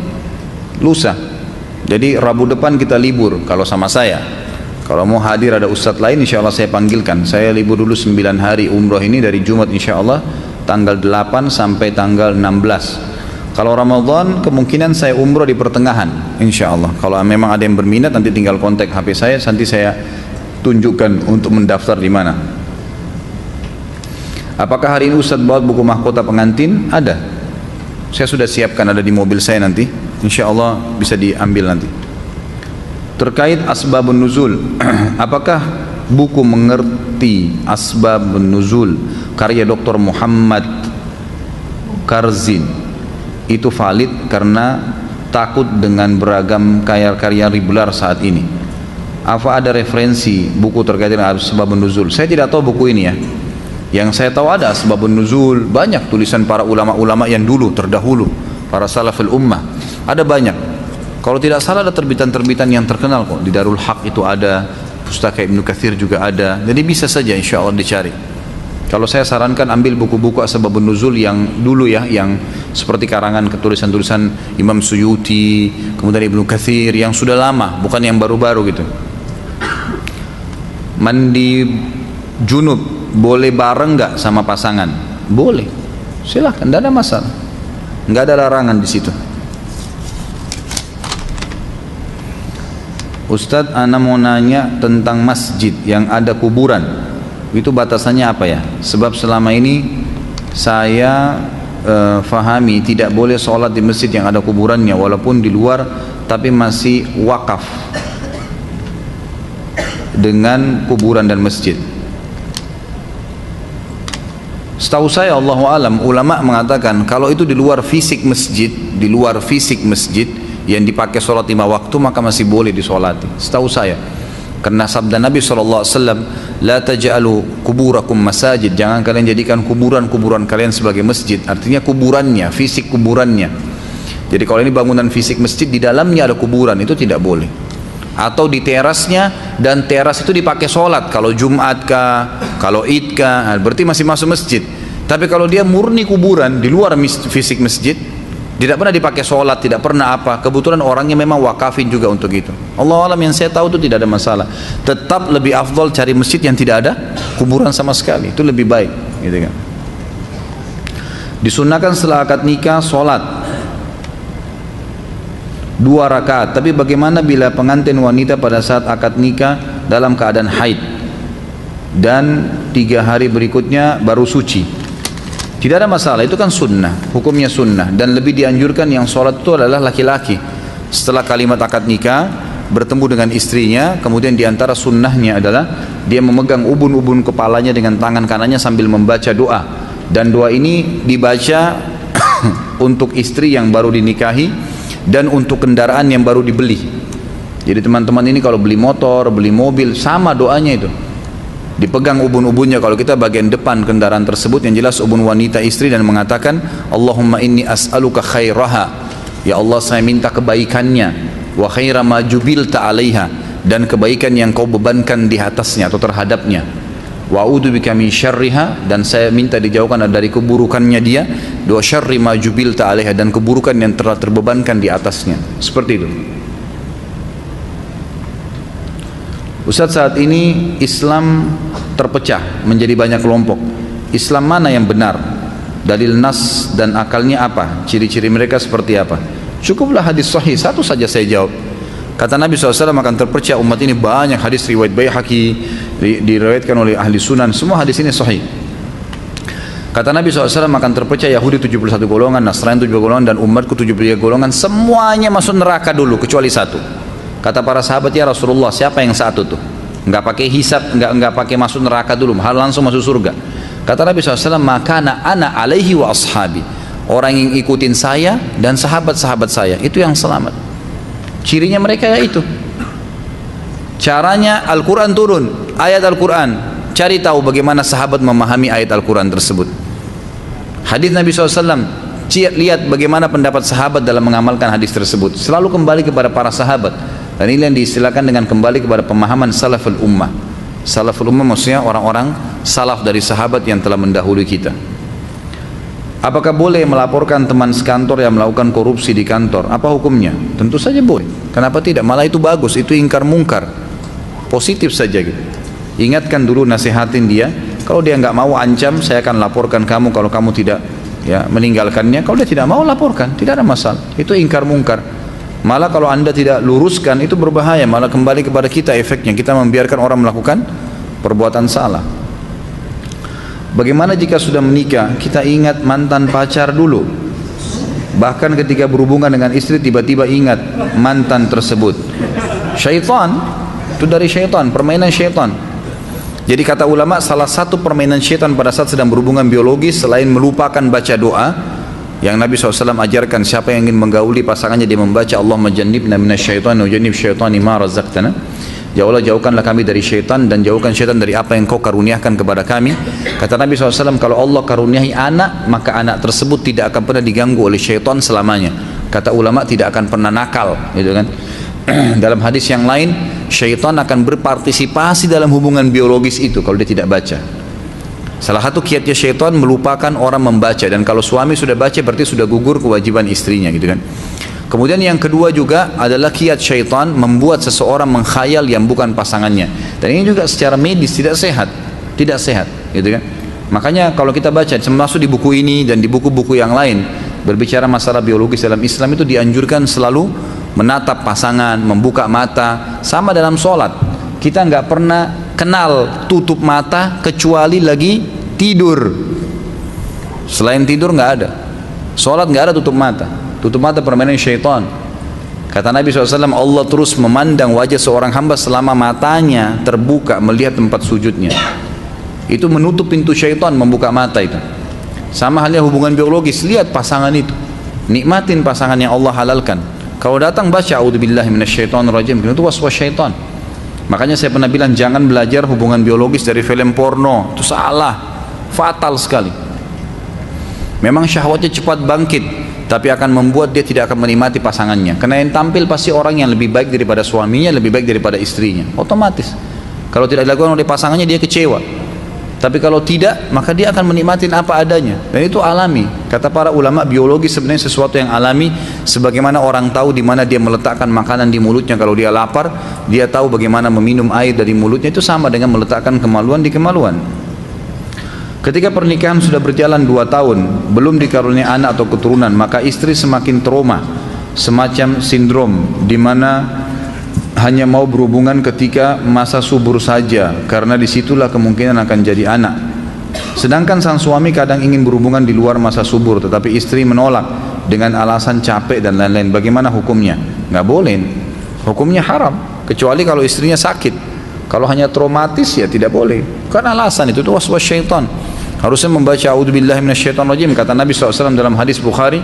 lusa. Jadi Rabu depan kita libur kalau sama saya. Kalau mau hadir ada Ustaz lain insya Allah saya panggilkan. Saya libur dulu 9 hari umroh ini dari Jumat insya Allah tanggal 8 sampai tanggal 16. Kalau Ramadan kemungkinan saya umroh di pertengahan insya Allah. Kalau memang ada yang berminat nanti tinggal kontak HP saya, nanti saya tunjukkan untuk mendaftar di mana. Apakah hari ini Ustaz bawa buku mahkota pengantin? Ada. Saya sudah siapkan, ada di mobil saya nanti. Insya Allah bisa diambil nanti. Terkait asbabun nuzul, apakah buku mengerti asbabun nuzul karya Dr. Muhammad Karzin itu valid karena takut dengan beragam karya-karya ribular saat ini? Apa ada referensi buku terkait dengan asbabun nuzul? Saya tidak tahu buku ini ya. Yang saya tahu ada asbabun nuzul, banyak tulisan para ulama-ulama yang dulu terdahulu, para salaful ummah, ada banyak. Kalau tidak salah ada terbitan-terbitan yang terkenal kok, di Darul Haq itu ada, Pustaka Ibnu Katsir juga ada, jadi bisa saja insya Allah dicari. Kalau saya sarankan ambil buku-buku asbabun nuzul yang dulu ya, yang seperti karangan tulisan-tulisan Imam Suyuti, kemudian Ibnu Katsir, yang sudah lama, bukan yang baru-baru gitu. Mandi junub boleh bareng nggak sama pasangan? Boleh, silahkan, tidak ada masalah, nggak ada larangan di situ. Ustadz, ana mau nanya tentang masjid yang ada kuburan, itu batasannya apa ya? Sebab selama ini saya fahami tidak boleh sholat di masjid yang ada kuburannya walaupun di luar, tapi masih wakaf dengan kuburan dan masjid. Setahu saya, Allahu alam, ulama mengatakan kalau itu di luar fisik masjid, di luar fisik masjid yang dipakai sholat 5 waktu, maka masih boleh disolati. Setahu saya, karena sabda Nabi SAW, la taj'alu kuburakum masajid, jangan kalian jadikan kuburan-kuburan kalian sebagai masjid. Artinya kuburannya, fisik kuburannya. Jadi kalau ini bangunan fisik masjid, di dalamnya ada kuburan, itu tidak boleh. Atau di terasnya, dan teras itu dipakai sholat, kalau Jumat kah, kalau Id kah, berarti masih masuk masjid. Tapi kalau dia murni kuburan di luar fisik masjid, tidak pernah dipakai sholat, tidak pernah apa, kebetulan orangnya memang wakafin juga untuk itu, Allah alam, yang saya tahu itu tidak ada masalah. Tetap lebih afdal cari masjid yang tidak ada kuburan sama sekali, itu lebih baik, gitu kan. Disunnahkan setelah akad nikah sholat 2 rakaat, tapi bagaimana bila pengantin wanita pada saat akad nikah dalam keadaan haid dan 3 hari berikutnya baru suci? Tidak ada masalah, itu kan sunnah, hukumnya sunnah, dan lebih dianjurkan yang sholat itu adalah laki-laki. Setelah kalimat akad nikah bertemu dengan istrinya, kemudian diantara sunnahnya adalah dia memegang ubun-ubun kepalanya dengan tangan kanannya sambil membaca doa, dan doa ini dibaca untuk istri yang baru dinikahi dan untuk kendaraan yang baru dibeli. Jadi teman-teman ini kalau beli motor, beli mobil, sama doanya itu, dipegang ubun-ubunnya. Kalau kita bagian depan kendaraan tersebut, yang jelas ubun wanita istri, dan mengatakan Allahumma inni as'aluka khairaha, ya Allah saya minta kebaikannya, wa khaira ma jubilta alaiha, dan kebaikan yang kau bebankan di atasnya atau terhadapnya, wa a'udzubika min syarriha, dan saya minta dijauhkan dari keburukannya dia, wa syarri ma jubilta alaiha, dan keburukan yang telah terbebankan di atasnya. Seperti itu. Ustaz, saat ini Islam terpecah menjadi banyak kelompok. Islam mana yang benar? Dalil nas dan akalnya apa? Ciri-ciri mereka seperti apa? Cukuplah hadis sahih, satu saja saya jawab. Kata Nabi SAW, akan terpecah umat ini banyak hadis riwayat Baihaqi, diriwayatkan oleh ahli sunan, semua hadis ini sahih. Kata Nabi SAW, akan terpecah Yahudi 71 golongan, Nasrani 70 golongan, dan umatku 73 golongan, semuanya masuk neraka dulu kecuali satu. Kata para sahabat, ya Rasulullah, siapa yang satu tuh? Enggak pakai hisab, enggak pakai masuk neraka dulu, langsung masuk surga. Kata Nabi SAW, maka ana alaihi wa ashabi, orang yang ikutin saya dan sahabat-sahabat saya, itu yang selamat. Cirinya mereka ya itu. Caranya Al-Quran turun, ayat Al-Quran, cari tahu bagaimana sahabat memahami ayat Al-Quran tersebut. Hadis Nabi SAW, lihat bagaimana pendapat sahabat dalam mengamalkan hadis tersebut. Selalu kembali kepada para sahabat. Dan ini yang diistilahkan dengan kembali kepada pemahaman salaful ummah. Salaful ummah maksudnya orang-orang salaf dari sahabat yang telah mendahului kita. Apakah boleh melaporkan teman sekantor yang melakukan korupsi di kantor? Apa hukumnya? Tentu saja boleh. Kenapa tidak? Malah itu bagus, itu ingkar mungkar, positif saja gitu. Ingatkan dulu, nasihatin dia. Kalau dia nggak mau, ancam, saya akan laporkan kamu kalau kamu tidak ya meninggalkannya. Kalau dia tidak mau, laporkan, tidak ada masalah. Itu ingkar mungkar. Malah kalau anda tidak luruskan, itu berbahaya, malah kembali kepada kita efeknya, kita membiarkan orang melakukan perbuatan salah. Bagaimana jika sudah menikah, kita ingat mantan pacar dulu, bahkan ketika berhubungan dengan istri tiba-tiba ingat mantan tersebut? Syaitan, itu dari syaitan, permainan syaitan. Jadi kata ulama, salah satu permainan syaitan pada saat sedang berhubungan biologis, selain melupakan baca doa yang Nabi SAW ajarkan, siapa yang ingin menggauli pasangannya dia membaca Allahumma jannibna minasyaitan wa jannib syaitani ma razaqtana, ya Allah jauhkanlah kami dari syaitan dan jauhkan syaitan dari apa yang kau karuniakan kepada kami. Kata Nabi SAW, kalau Allah karuniai anak, maka anak tersebut tidak akan pernah diganggu oleh syaitan selamanya. Kata ulama, tidak akan pernah nakal, gitu kan. Dalam hadis yang lain, syaitan akan berpartisipasi dalam hubungan biologis itu kalau dia tidak baca. Salah satu kiatnya syaitan melupakan orang membaca, dan kalau suami sudah baca berarti sudah gugur kewajiban istrinya, gitu kan. Kemudian yang kedua juga adalah kiat syaitan membuat seseorang mengkhayal yang bukan pasangannya, dan ini juga secara medis tidak sehat, gitu kan. Makanya kalau kita baca, termasuk di buku ini dan di buku-buku yang lain berbicara masalah biologis dalam Islam, itu dianjurkan selalu menatap pasangan, membuka mata. Sama dalam sholat, kita nggak pernah kenal tutup mata kecuali lagi tidur. Selain tidur nggak ada. Sholat nggak ada tutup mata. Tutup mata permainan syaitan. Kata Nabi SAW, Allah terus memandang wajah seorang hamba selama matanya terbuka melihat tempat sujudnya. Itu menutup pintu syaitan, membuka mata itu. Sama halnya hubungan biologis, lihat pasangan itu, nikmatin pasangan yang Allah halalkan. Kalau datang baca a'udzubillahi minasyaitonirrajim, itu waswas syaitan. Makanya saya pernah bilang jangan belajar hubungan biologis dari film porno, itu salah, fatal sekali. Memang syahwatnya cepat bangkit, tapi akan membuat dia tidak akan menikmati pasangannya. Karena yang tampil pasti orang yang lebih baik daripada suaminya, lebih baik daripada istrinya, otomatis. Kalau tidak dilakukan oleh pasangannya dia kecewa. Tapi kalau tidak, maka dia akan menikmati apa adanya. Dan itu alami. Kata para ulama, biologi sebenarnya sesuatu yang alami. Sebagaimana orang tahu di mana dia meletakkan makanan di mulutnya kalau dia lapar, dia tahu bagaimana meminum air dari mulutnya. Itu sama dengan meletakkan kemaluan di kemaluan. Ketika pernikahan sudah berjalan 2 tahun, belum dikaruniai anak atau keturunan, maka istri semakin trauma, semacam sindrom, di mana hanya mau berhubungan ketika masa subur saja, karena disitulah kemungkinan akan jadi anak. Sedangkan sang suami kadang ingin berhubungan di luar masa subur, tetapi istri menolak dengan alasan capek dan lain-lain. Bagaimana hukumnya? Nggak boleh. Hukumnya haram, kecuali kalau istrinya sakit. Kalau hanya traumatis ya tidak boleh. Karena alasan itu waswas syaitan. Harusnya membaca a'udzubillahi minasyaitonirrajim. Kata Nabi SAW dalam hadis Bukhari,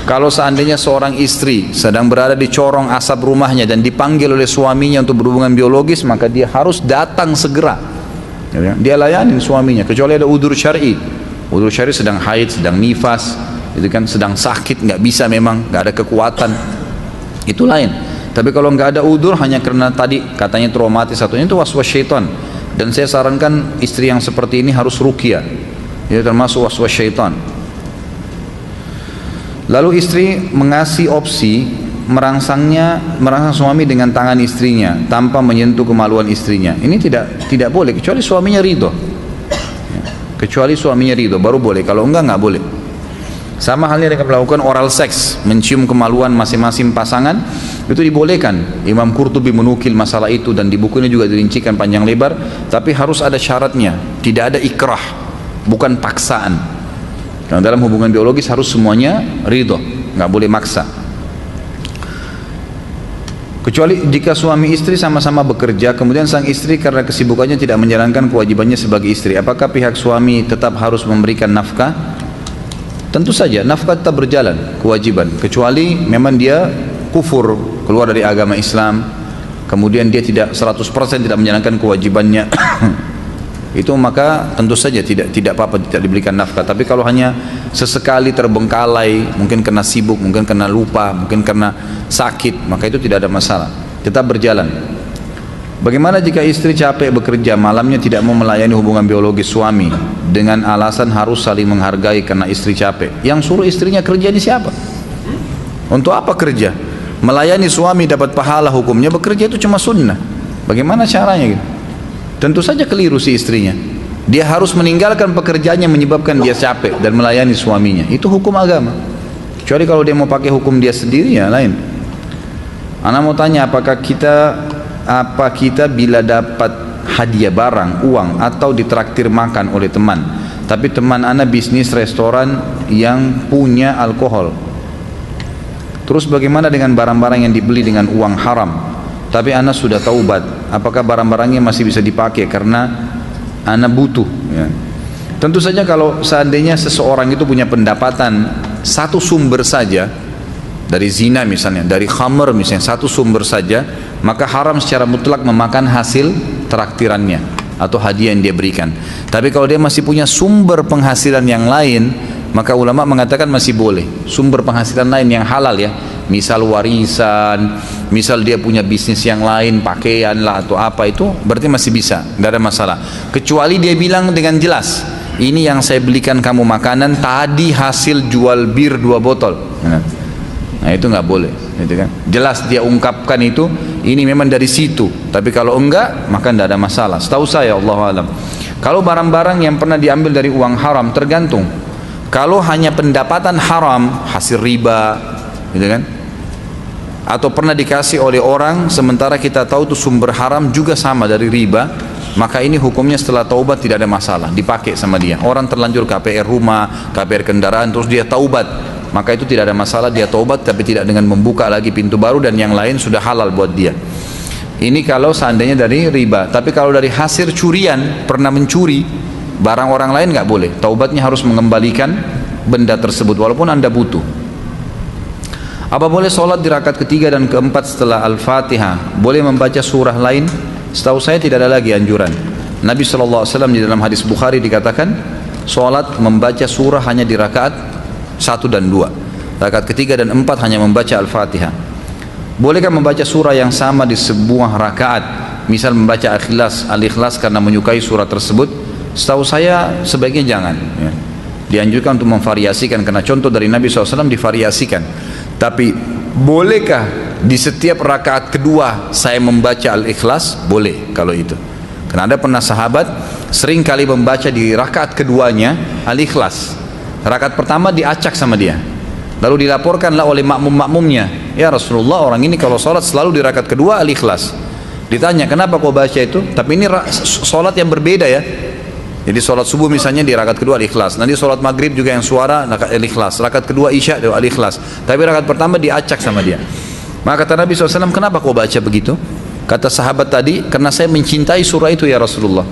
kalau seandainya seorang istri sedang berada di corong asap rumahnya dan dipanggil oleh suaminya untuk berhubungan biologis, maka dia harus datang segera. Dia layanin suaminya, kecuali ada udzur syar'i. Udzur syar'i sedang haid, sedang nifas, itu kan sedang sakit, nggak bisa memang, nggak ada kekuatan, itu lain. Tapi kalau nggak ada udzur hanya karena tadi katanya traumatis satunya, itu waswas syaitan. Dan saya sarankan istri yang seperti ini harus ruqyah, itu termasuk waswas syaitan. Lalu istri mengasih opsi merangsang suami dengan tangan istrinya tanpa menyentuh kemaluan istrinya. Ini tidak boleh kecuali suaminya ridho. Kecuali suaminya ridho baru boleh, kalau enggak boleh. Sama halnya dengan melakukan oral seks, mencium kemaluan masing-masing pasangan, itu dibolehkan. Imam Qurtubi menukil masalah itu dan di bukunya juga dirincikan panjang lebar, tapi harus ada syaratnya, tidak ada ikrah, bukan paksaan. Karena dalam hubungan biologis harus semuanya ridho, nggak boleh maksa. Kecuali jika suami istri sama-sama bekerja, kemudian sang istri karena kesibukannya tidak menjalankan kewajibannya sebagai istri, apakah pihak suami tetap harus memberikan nafkah? Tentu saja nafkah tetap berjalan, kewajiban, kecuali memang dia kufur, keluar dari agama Islam, kemudian dia tidak 100% tidak menjalankan kewajibannya itu maka tentu saja tidak apa-apa, tidak diberikan nafkah. Tapi kalau hanya sesekali terbengkalai, mungkin karena sibuk, mungkin karena lupa, mungkin karena sakit, maka itu tidak ada masalah, tetap berjalan. Bagaimana jika istri capek bekerja, malamnya tidak mau melayani hubungan biologis suami dengan alasan harus saling menghargai karena istri capek? Yang suruh istrinya kerja ini siapa? Untuk apa kerja? Melayani suami dapat pahala hukumnya, bekerja itu cuma sunnah. Bagaimana caranya gitu? Tentu saja keliru si istrinya. Dia harus meninggalkan pekerjaannya menyebabkan dia capek dan melayani suaminya. Itu hukum agama. Kecuali kalau dia mau pakai hukum dia sendiri ya lain. Ana mau tanya, apa kita bila dapat hadiah barang, uang atau ditraktir makan oleh teman, tapi teman ana bisnis restoran yang punya alkohol, terus bagaimana dengan barang-barang yang dibeli dengan uang haram, tapi ana sudah taubat, apakah barang-barangnya masih bisa dipakai karena ana butuh ya? Tentu saja kalau seandainya seseorang itu punya pendapatan satu sumber saja, dari zina misalnya, dari khamr misalnya, satu sumber saja, maka haram secara mutlak memakan hasil traktirannya atau hadiah yang dia berikan. Tapi kalau dia masih punya sumber penghasilan yang lain, maka ulama mengatakan masih boleh. Sumber penghasilan lain yang halal ya, misal warisan, misal dia punya bisnis yang lain, pakaian lah atau apa, itu berarti masih bisa, tidak ada masalah. Kecuali dia bilang dengan jelas, ini yang saya belikan kamu makanan tadi hasil jual bir 2 botol. Nah itu nggak boleh, gitu kan? Jelas dia ungkapkan itu, ini memang dari situ. Tapi kalau enggak, maka tidak ada masalah. Setahu saya, Allahu a'lam. Kalau barang-barang yang pernah diambil dari uang haram, tergantung. Kalau hanya pendapatan haram, hasil riba, gitu kan? Atau pernah dikasih oleh orang, sementara kita tahu itu sumber haram juga sama dari riba, maka ini hukumnya setelah taubat tidak ada masalah, dipakai sama dia. Orang terlanjur KPR rumah, KPR kendaraan, terus dia taubat, maka itu tidak ada masalah, dia taubat tapi tidak dengan membuka lagi pintu baru dan yang lain sudah halal buat dia. Ini kalau seandainya dari riba. Tapi kalau dari hasil curian, pernah mencuri barang orang lain, nggak boleh. Taubatnya harus mengembalikan benda tersebut walaupun anda butuh. Apa boleh sholat di rakaat ketiga dan keempat setelah Al-Fatihah? Boleh membaca surah lain? Setahu saya tidak ada lagi anjuran. Nabi SAW di dalam hadis Bukhari dikatakan sholat membaca surah hanya di rakaat 1 dan 2. Rakaat ketiga dan 4 hanya membaca Al-Fatihah. Bolehkah membaca surah yang sama di sebuah rakaat? Misal membaca Al-Ikhlas karena menyukai surah tersebut? Setahu saya sebaiknya jangan ya. Dianjurkan untuk memvariasikan, karena contoh dari Nabi SAW divariasikan. Tapi bolehkah di setiap rakaat kedua saya membaca Al-Ikhlas? Boleh kalau itu. Karena ada pernah sahabat sering kali membaca di rakaat keduanya Al-Ikhlas. Rakaat pertama diacak sama dia. Lalu dilaporkanlah oleh makmum-makmumnya, ya Rasulullah, orang ini kalau sholat selalu di rakaat kedua Al-Ikhlas. Ditanya, kenapa kau baca itu? Tapi ini sholat yang berbeda ya. Jadi sholat subuh misalnya di rakaat kedua Al-Ikhlas, nanti sholat maghrib juga yang suara Al-Ikhlas, rakaat kedua Isya Al-Ikhlas, tapi rakaat pertama diacak sama dia. Maka kata Nabi SAW, kenapa kau baca begitu? Kata sahabat tadi, karena saya mencintai surah itu ya Rasulullah.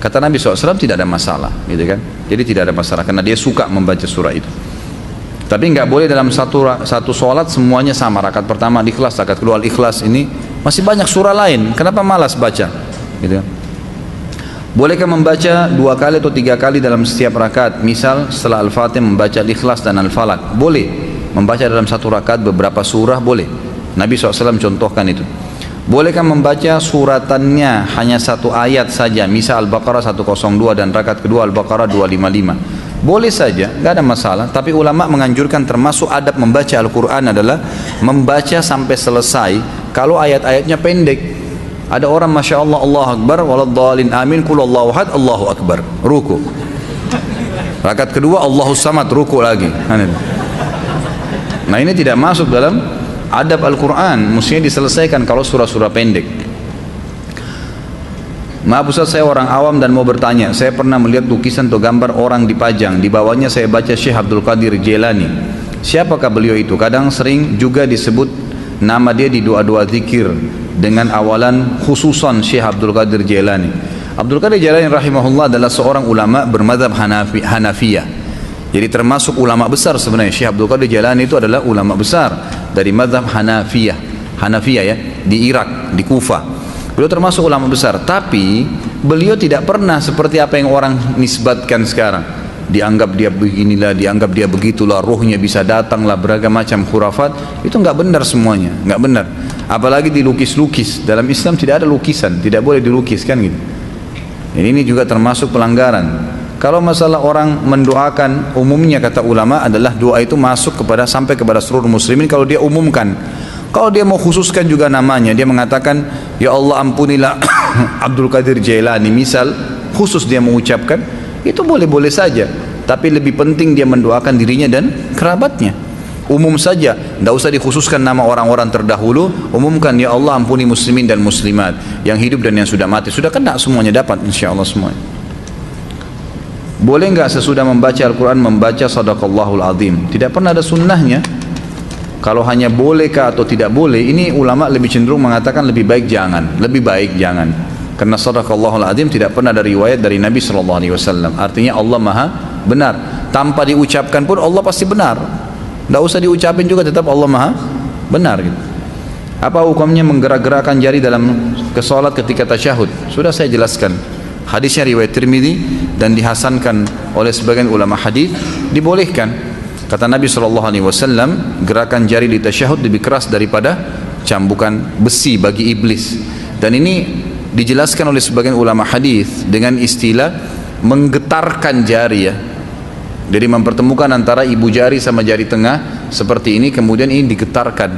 Kata Nabi SAW, tidak ada masalah gitu kan. Jadi tidak ada masalah karena dia suka membaca surah itu. Tapi nggak boleh dalam satu sholat semuanya sama. Rakaat pertama Al-Ikhlas, rakaat kedua Al-Ikhlas. Ini masih banyak surah lain, kenapa malas baca gitu kan. Bolehkah membaca 2 kali atau 3 kali dalam setiap rakaat? Misal setelah Al-Fatihah membaca Al-Ikhlas dan Al-Falaq. Boleh. Membaca dalam satu rakaat beberapa surah boleh. Nabi SAW contohkan itu. Bolehkah membaca suratannya hanya 1 ayat saja? Misal Al-Baqarah 102 dan rakaat kedua Al-Baqarah 255. Boleh saja, nggak ada masalah. Tapi ulama menganjurkan termasuk adab membaca Al-Quran adalah membaca sampai selesai kalau ayat-ayatnya pendek. Ada orang Masya Allah, Allah Akbar, waladhdallin amin, qul Allahu ahad, Allahu Akbar, ruku. Rakaat kedua Allahu Samad, ruku lagi. Nah ini tidak masuk dalam adab Al-Quran, mestinya diselesaikan kalau surah-surah pendek. Maaf Ustaz, saya orang awam dan mau bertanya. Saya pernah melihat lukisan atau gambar orang dipajang, di bawahnya saya baca Syekh Abdul Qadir Jailani. Siapakah beliau itu? Kadang sering juga disebut nama dia di doa-doa zikir dengan awalan khususan Syekh Abdul Qadir Jailani. Abdul Qadir Jailani rahimahullah adalah seorang ulama bermadzhab Hanafiyah. Jadi termasuk ulama besar sebenarnya. Syekh Abdul Qadir Jailani itu adalah ulama besar dari madzhab Hanafiyah ya, di Irak, di Kufah. Beliau termasuk ulama besar, tapi beliau tidak pernah seperti apa yang orang nisbatkan sekarang. Dianggap dia beginilah, dianggap dia begitulah, rohnya bisa datang lah, beragam macam khurafat. Itu nggak benar semuanya, nggak benar. Apalagi dilukis-lukis. Dalam Islam tidak ada lukisan, tidak boleh dilukiskan gitu. Ini juga termasuk pelanggaran. Kalau masalah orang mendoakan, umumnya kata ulama adalah doa itu masuk sampai kepada seluruh muslimin kalau dia umumkan. Kalau dia mau khususkan juga namanya, dia mengatakan ya Allah ampunilah Abdul Qadir Jailani misal, khusus dia mengucapkan, itu boleh-boleh saja. Tapi lebih penting dia mendoakan dirinya dan kerabatnya. Umum saja, tidak usah dikhususkan nama orang-orang terdahulu. Umumkan ya Allah ampuni muslimin dan muslimat yang hidup dan yang sudah mati. Sudah kena semuanya, dapat insya Allah semuanya. Boleh nggak sesudah membaca Al-Quran membaca Sadaqallahul Azim? Tidak pernah ada sunnahnya. Kalau hanya bolehkah atau tidak boleh, ini ulama lebih cenderung mengatakan lebih baik jangan, karena Sadaqallahul Azim tidak pernah ada riwayat dari Nabi SAW. Artinya Allah Maha benar, tanpa diucapkan pun Allah pasti benar, tidak usah diucapin juga tetap Allah Maha benar gitu. Apa hukumnya menggerak-gerakkan jari dalam kesolat ketika tasyahud? Sudah saya jelaskan, hadisnya riwayat Tirmidzi dan dihasankan oleh sebagian ulama hadis, dibolehkan. Kata Nabi SAW, gerakan jari di tasyahud lebih keras daripada cambukan besi bagi iblis. Dan ini dijelaskan oleh sebagian ulama hadis dengan istilah menggetarkan jari ya. Jadi mempertemukan antara ibu jari sama jari tengah seperti ini, kemudian ini digetarkan.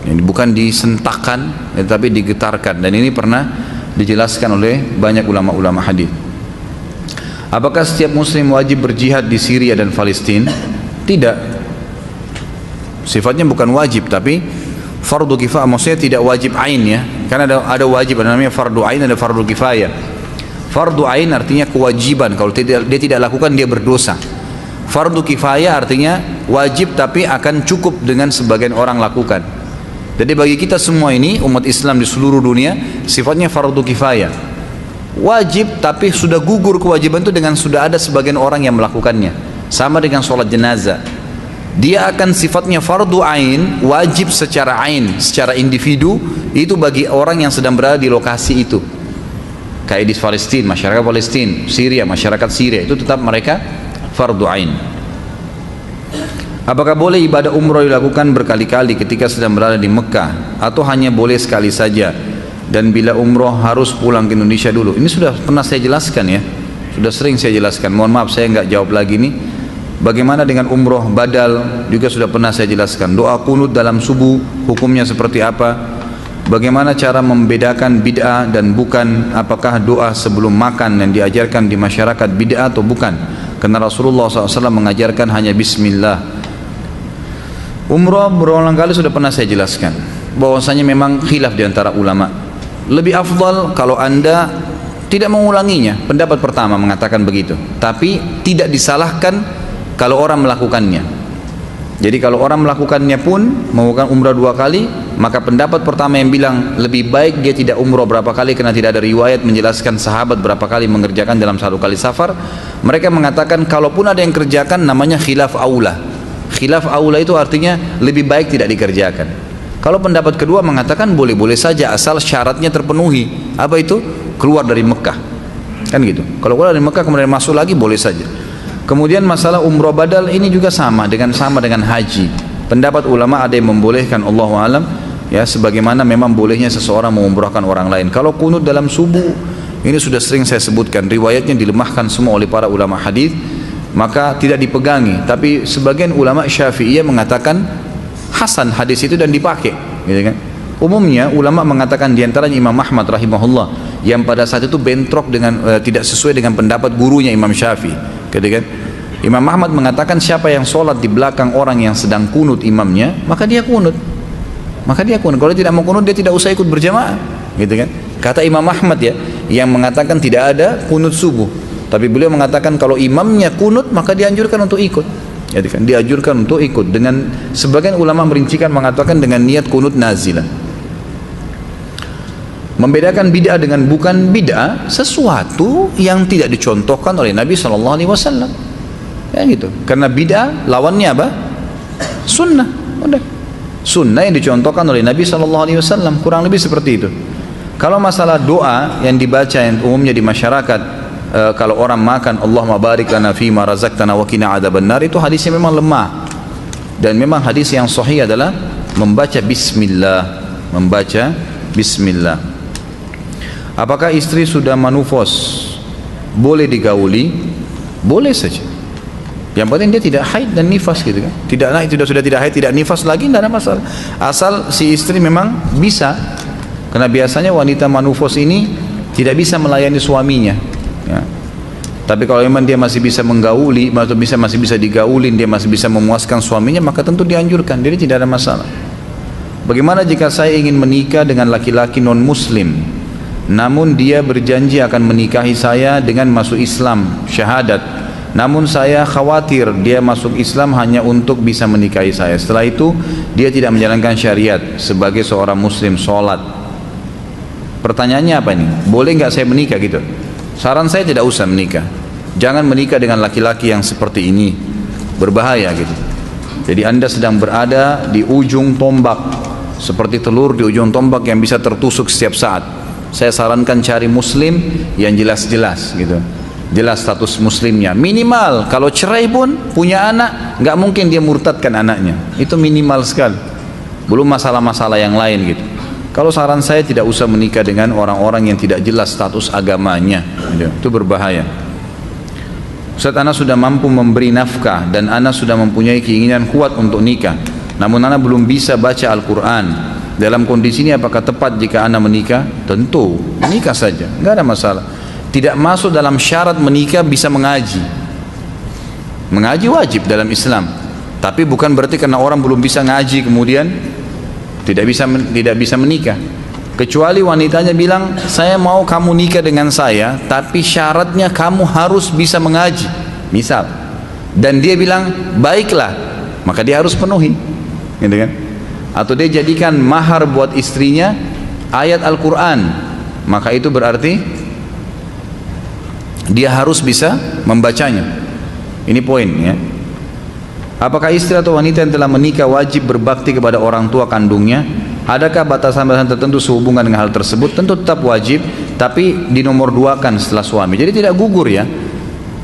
Ini bukan disentakkan, tetapi digetarkan. Dan ini pernah dijelaskan oleh banyak ulama-ulama hadis. Apakah setiap muslim wajib berjihad di Syria dan Palestina? Tidak. Sifatnya bukan wajib, tapi fardu kifayah, maksudnya tidak wajib ain ya. Karena ada wajib, ada namanya fardu ain, ada fardu kifayah. Fardu ain artinya kewajiban, kalau dia tidak lakukan dia berdosa. Fardu kifayah artinya wajib tapi akan cukup dengan sebagian orang lakukan. Jadi bagi kita semua ini umat Islam di seluruh dunia sifatnya fardu kifayah. Wajib tapi sudah gugur kewajiban itu dengan sudah ada sebagian orang yang melakukannya. Sama dengan sholat jenazah. Dia akan sifatnya fardu ain, wajib secara ain, secara individu, itu bagi orang yang sedang berada di lokasi itu. Kayak di Palestina, masyarakat Palestina, Syria, masyarakat Syria, itu tetap mereka fardu ain. Apakah boleh ibadah umroh dilakukan berkali-kali ketika sedang berada di Mekah, atau hanya boleh sekali saja? Dan bila umroh harus pulang ke Indonesia dulu? Ini sudah pernah saya jelaskan ya, sudah sering saya jelaskan. Mohon maaf saya nggak jawab lagi nih. Bagaimana dengan umroh badal juga sudah pernah saya jelaskan. Doa kunut dalam subuh hukumnya seperti apa? Bagaimana cara membedakan bid'ah dan bukan? Apakah doa sebelum makan yang diajarkan di masyarakat bid'ah atau bukan? Karena Rasulullah SAW mengajarkan hanya bismillah. Umroh berulang kali sudah pernah saya jelaskan bahwasanya memang khilaf di antara ulama. Lebih afdal kalau anda tidak mengulanginya. Pendapat pertama mengatakan begitu. Tapi tidak disalahkan kalau orang melakukannya. Jadi kalau orang melakukannya pun melakukan umrah 2 kali, maka pendapat pertama yang bilang lebih baik dia tidak umrah berapa kali karena tidak ada riwayat menjelaskan sahabat berapa kali mengerjakan dalam 1 kali safar. Mereka mengatakan kalaupun ada yang kerjakan namanya khilaf aula. Khilaf aula itu artinya lebih baik tidak dikerjakan. Kalau pendapat kedua mengatakan boleh-boleh saja asal syaratnya terpenuhi. Apa itu? Keluar dari Mekah. Kan gitu. Kalau keluar dari Mekah kemudian masuk lagi boleh saja. Kemudian masalah umroh badal ini juga sama dengan haji. Pendapat ulama ada yang membolehkan, Allahu alam, ya sebagaimana memang bolehnya seseorang mengumrahkan orang lain. Kalau kunut dalam subuh ini sudah sering saya sebutkan, riwayatnya dilemahkan semua oleh para ulama hadis, maka tidak dipegangi. Tapi sebagian ulama Syafi'iyah mengatakan hasan hadis itu dan dipakai, gitu kan? Umumnya ulama mengatakan diantaranya Imam Ahmad rahimahullah yang pada saat itu bentrok dengan tidak sesuai dengan pendapat gurunya Imam Syafi'i. Kan? Imam Ahmad mengatakan siapa yang sholat di belakang orang yang sedang kunut imamnya, maka dia kunut. Kalau tidak mau kunut dia tidak usah ikut berjamaah, gitu kan? Kata Imam Ahmad ya, yang mengatakan tidak ada kunut subuh. Tapi beliau mengatakan kalau imamnya kunut maka dianjurkan untuk ikut. Jadi kan dianjurkan untuk ikut. Dengan sebagian ulama merincikan mengatakan dengan niat kunut nazilah. Membedakan bid'ah dengan bukan bid'ah sesuatu yang tidak dicontohkan oleh Nabi SAW. Ya gitu. Karena bid'ah lawannya apa? Sunnah. Udah. Sunnah yang dicontohkan oleh Nabi SAW. Kurang lebih seperti itu. Kalau masalah doa yang dibaca yang umumnya di masyarakat, kalau orang makan Allahumma barik lana fima razaqtana wa qina adzabannar, itu hadisnya memang lemah. Dan memang hadis yang sahih adalah membaca bismillah. Apakah istri sudah manufos boleh digauli? Boleh saja. Yang penting dia tidak haid dan nifas, gitu kan? Sudah tidak haid, tidak nifas lagi, tidak ada masalah. Asal si istri memang bisa. Karena biasanya wanita manufos ini tidak bisa melayani suaminya. Ya. Tapi kalau memang dia masih bisa menggauli, atau masih bisa digaulin, dia masih bisa memuaskan suaminya, maka tentu dianjurkan. Jadi tidak ada masalah. Bagaimana jika saya ingin menikah dengan laki-laki non-muslim, namun dia berjanji akan menikahi saya dengan masuk Islam, syahadat. Namun saya khawatir dia masuk Islam hanya untuk bisa menikahi saya. Setelah itu dia tidak menjalankan syariat sebagai seorang muslim, sholat. Pertanyaannya apa ini? Boleh nggak saya menikah gitu? Saran saya tidak usah menikah. Jangan menikah dengan laki-laki yang seperti ini, berbahaya gitu. Jadi anda sedang berada di ujung tombak, seperti telur di ujung tombak yang bisa tertusuk setiap saat. Saya sarankan cari muslim yang jelas-jelas gitu, jelas status muslimnya. Minimal kalau cerai pun punya anak, nggak mungkin dia murtadkan anaknya, itu minimal sekali. Belum masalah-masalah yang lain gitu. Kalau saran saya tidak usah menikah dengan orang-orang yang tidak jelas status agamanya gitu. Itu berbahaya. Ustaz, ana sudah mampu memberi nafkah dan ana sudah mempunyai keinginan kuat untuk nikah, namun ana belum bisa baca Al-Quran. Dalam kondisi ini apakah tepat jika ana menikah? Tentu menikah saja, nggak ada masalah. Tidak masuk dalam syarat menikah bisa mengaji. Mengaji wajib dalam Islam, tapi bukan berarti karena orang belum bisa ngaji kemudian tidak bisa menikah. Kecuali wanitanya bilang, saya mau kamu nikah dengan saya, tapi syaratnya kamu harus bisa mengaji. Misal dan dia bilang baiklah, maka dia harus penuhi, gitu kan? Atau dia jadikan mahar buat istrinya ayat Al-Quran, maka itu berarti dia harus bisa membacanya. Ini poin ya. Apakah istri atau wanita yang telah menikah wajib berbakti kepada orang tua kandungnya? Adakah batasan-batasan tertentu sehubungan dengan hal tersebut? Tentu tetap wajib, tapi dinomor duakan setelah suami. Jadi tidak gugur ya.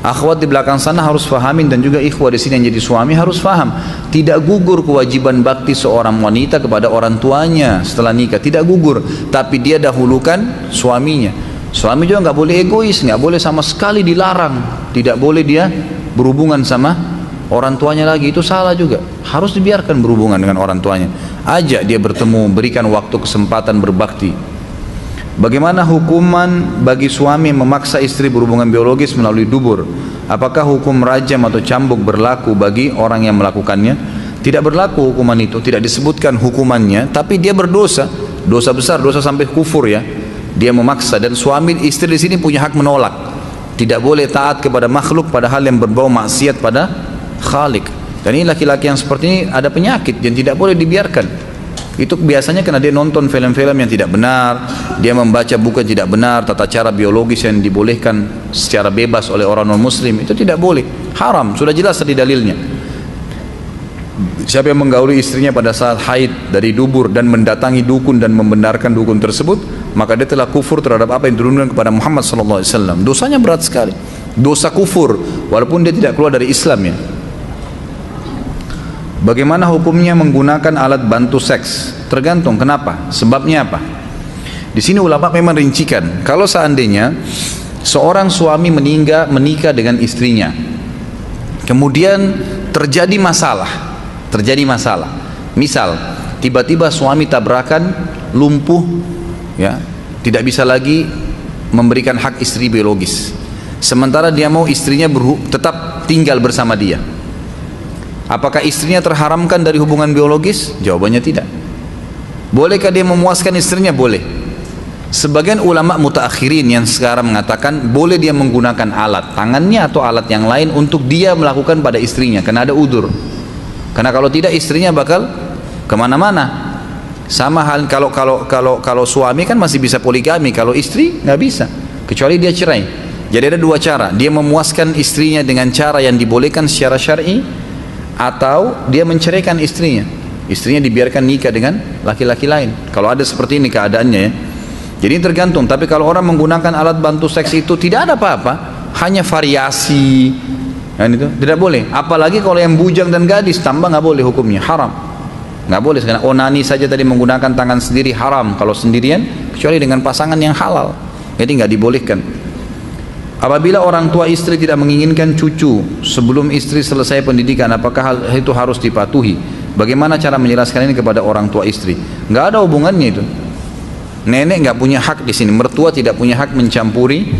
Akhwat di belakang sana harus fahamin, dan juga ikhwah di sini yang jadi suami harus faham. Tidak gugur kewajiban bakti seorang wanita kepada orang tuanya setelah nikah, tidak gugur. Tapi dia dahulukan suaminya. Suami juga nggak boleh egois, nggak boleh sama sekali dilarang. Tidak boleh dia berhubungan sama orang tuanya lagi, itu salah juga. Harus dibiarkan berhubungan dengan orang tuanya. Ajak dia bertemu, berikan waktu kesempatan berbakti. Bagaimana hukuman bagi suami yang memaksa istri berhubungan biologis melalui dubur? Apakah hukum rajam atau cambuk berlaku bagi orang yang melakukannya? Tidak berlaku hukuman itu, tidak disebutkan hukumannya, tapi dia berdosa, dosa besar, dosa sampai kufur ya. Dia memaksa, dan suami istri di sini punya hak menolak. Tidak boleh taat kepada makhluk pada hal yang berbau maksiat pada Khalik. Dan ini laki-laki yang seperti ini ada penyakit yang tidak boleh dibiarkan. Itu biasanya karena dia nonton film-film yang tidak benar, dia membaca buku yang tidak benar, tata cara biologis yang dibolehkan secara bebas oleh orang non-muslim, itu tidak boleh, haram, sudah jelas tadi dalilnya. Siapa yang menggauli istrinya pada saat haid dari dubur dan mendatangi dukun dan membenarkan dukun tersebut, maka dia telah kufur terhadap apa yang diturunkan kepada Muhammad SAW. Dosanya berat sekali, dosa kufur, walaupun dia tidak keluar dari Islam ya. Bagaimana hukumnya menggunakan alat bantu seks? Tergantung, kenapa? Sebabnya apa? Di sini ulama memang rincikan. Kalau seandainya seorang suami menikah dengan istrinya, kemudian terjadi masalah, misal tiba-tiba suami tabrakan, lumpuh, ya, tidak bisa lagi memberikan hak istri biologis. Sementara dia mau istrinya tetap tinggal bersama dia. Apakah istrinya terharamkan dari hubungan biologis? Jawabannya tidak. Bolehkah dia memuaskan istrinya? Boleh. Sebagian ulama mutaakhirin yang sekarang mengatakan boleh dia menggunakan alat tangannya atau alat yang lain untuk dia melakukan pada istrinya, karena ada udzur. Karena kalau tidak istrinya bakal kemana-mana. Sama hal kalau suami kan masih bisa poligami, kalau istri nggak bisa, kecuali dia cerai. Jadi ada dua cara, dia memuaskan istrinya dengan cara yang dibolehkan secara syar'i, atau dia menceraikan istrinya dibiarkan nikah dengan laki-laki lain. Kalau ada seperti ini keadaannya ya. Jadi tergantung. Tapi kalau orang menggunakan alat bantu seks itu tidak ada apa-apa, hanya variasi, kan itu tidak boleh. Apalagi kalau yang bujang dan gadis, tambah nggak boleh hukumnya, haram. Nggak boleh. Karena onani saja tadi menggunakan tangan sendiri haram kalau sendirian, kecuali dengan pasangan yang halal. Jadi nggak dibolehkan. Apabila orang tua istri tidak menginginkan cucu sebelum istri selesai pendidikan, apakah hal itu harus dipatuhi? Bagaimana cara menjelaskan ini kepada orang tua istri? Nggak ada hubungannya itu. Nenek nggak punya hak di sini, mertua tidak punya hak mencampuri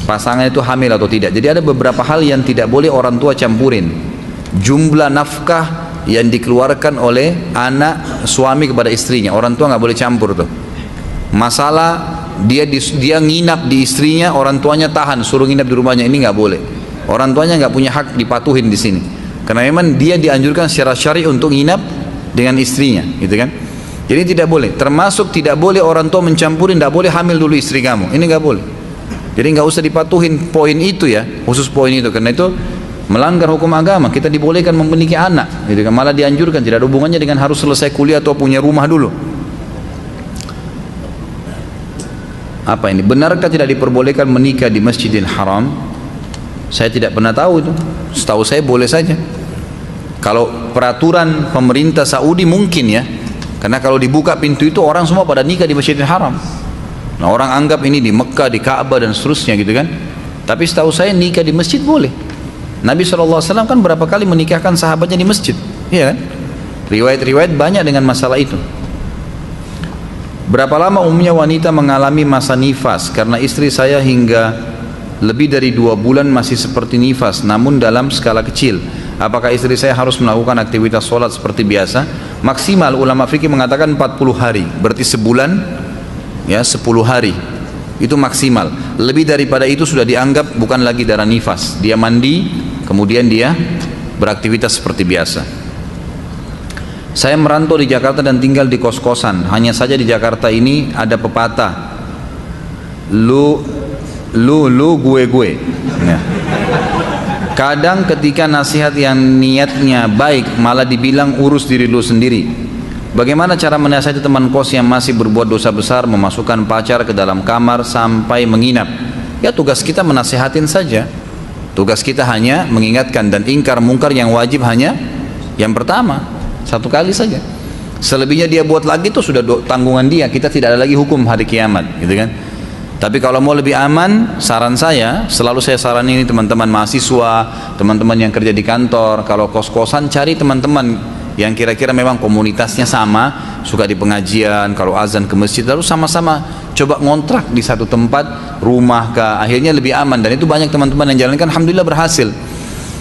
pasangan itu hamil atau tidak. Jadi ada beberapa hal yang tidak boleh orang tua campurin. Jumlah nafkah yang dikeluarkan oleh anak suami kepada istrinya, orang tua nggak boleh campur tuh. Masalah dia nginap di istrinya, orang tuanya tahan suruh nginap di rumahnya, ini nggak boleh. Orang tuanya nggak punya hak dipatuhin di sini, karena memang dia dianjurkan secara syar'i untuk nginap dengan istrinya, gitu kan. Jadi tidak boleh. Termasuk tidak boleh orang tua mencampurin, tidak boleh hamil dulu istri kamu, ini nggak boleh. Jadi nggak usah dipatuhin poin itu ya, khusus poin itu, karena itu melanggar hukum agama. Kita dibolehkan memiliki anak, gitu kan. Malah dianjurkan, tidak ada hubungannya dengan harus selesai kuliah atau punya rumah dulu. Apa ini? Benarkah tidak diperbolehkan menikah di Masjidil Haram? Saya tidak pernah tahu itu. Setahu saya boleh saja. Kalau peraturan pemerintah Saudi mungkin ya, karena kalau dibuka pintu itu orang semua pada nikah di Masjidil Haram. Nah, orang anggap ini di Mekah, di Ka'bah dan seterusnya gitu kan. Tapi setahu saya nikah di masjid boleh. Nabi SAW kan berapa kali menikahkan sahabatnya di masjid, iya kan? Riwayat-riwayat banyak dengan masalah itu. Berapa lama umumnya wanita mengalami masa nifas? Karena istri saya hingga lebih dari 2 bulan masih seperti nifas, namun dalam skala kecil. Apakah istri saya harus melakukan aktivitas sholat seperti biasa? Maksimal ulama fikih mengatakan 40 hari, berarti sebulan ya 10 hari. Itu maksimal. Lebih daripada itu sudah dianggap bukan lagi darah nifas. Dia mandi, kemudian dia beraktivitas seperti biasa. Saya merantau di Jakarta dan tinggal di kos-kosan. Hanya saja di Jakarta ini ada pepatah, lu gue. Ya. Kadang ketika nasihat yang niatnya baik malah dibilang urus diri lu sendiri. Bagaimana cara menasihati teman kos yang masih berbuat dosa besar, memasukkan pacar ke dalam kamar sampai menginap? Ya, tugas kita menasihatin saja. Tugas kita hanya mengingatkan dan ingkar mungkar yang wajib hanya yang pertama, satu kali saja. Selebihnya dia buat lagi itu sudah tanggungan dia. Kita tidak ada lagi hukum hari kiamat, gitu kan? Tapi kalau mau lebih aman, saran saya, selalu saya saranin ini teman-teman mahasiswa, teman-teman yang kerja di kantor, kalau kos-kosan cari teman-teman yang kira-kira memang komunitasnya sama, suka di pengajian, kalau azan ke masjid, lalu sama-sama coba ngontrak di satu tempat, rumah akhirnya lebih aman. Dan itu banyak teman-teman yang jalankan, alhamdulillah berhasil.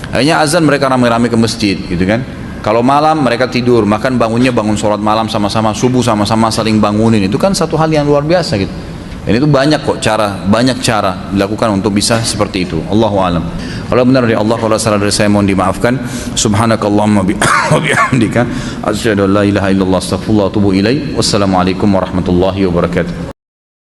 Akhirnya azan mereka ramai-ramai ke masjid, gitu kan. Kalau malam mereka tidur, makan bangunnya bangun sholat malam sama-sama, subuh sama-sama saling bangunin, itu kan satu hal yang luar biasa gitu. Dan itu banyak kok banyak cara dilakukan untuk bisa seperti itu. Allahu a'lam. Kalau benar dari Allah, kalau salah dari saya mohon dimaafkan. Subhanakallahumma bihamdika asyhadu an la ilaha illallah astaghfirullah wa atubu ilaik. Wassalamualaikum warahmatullahi wabarakatuh.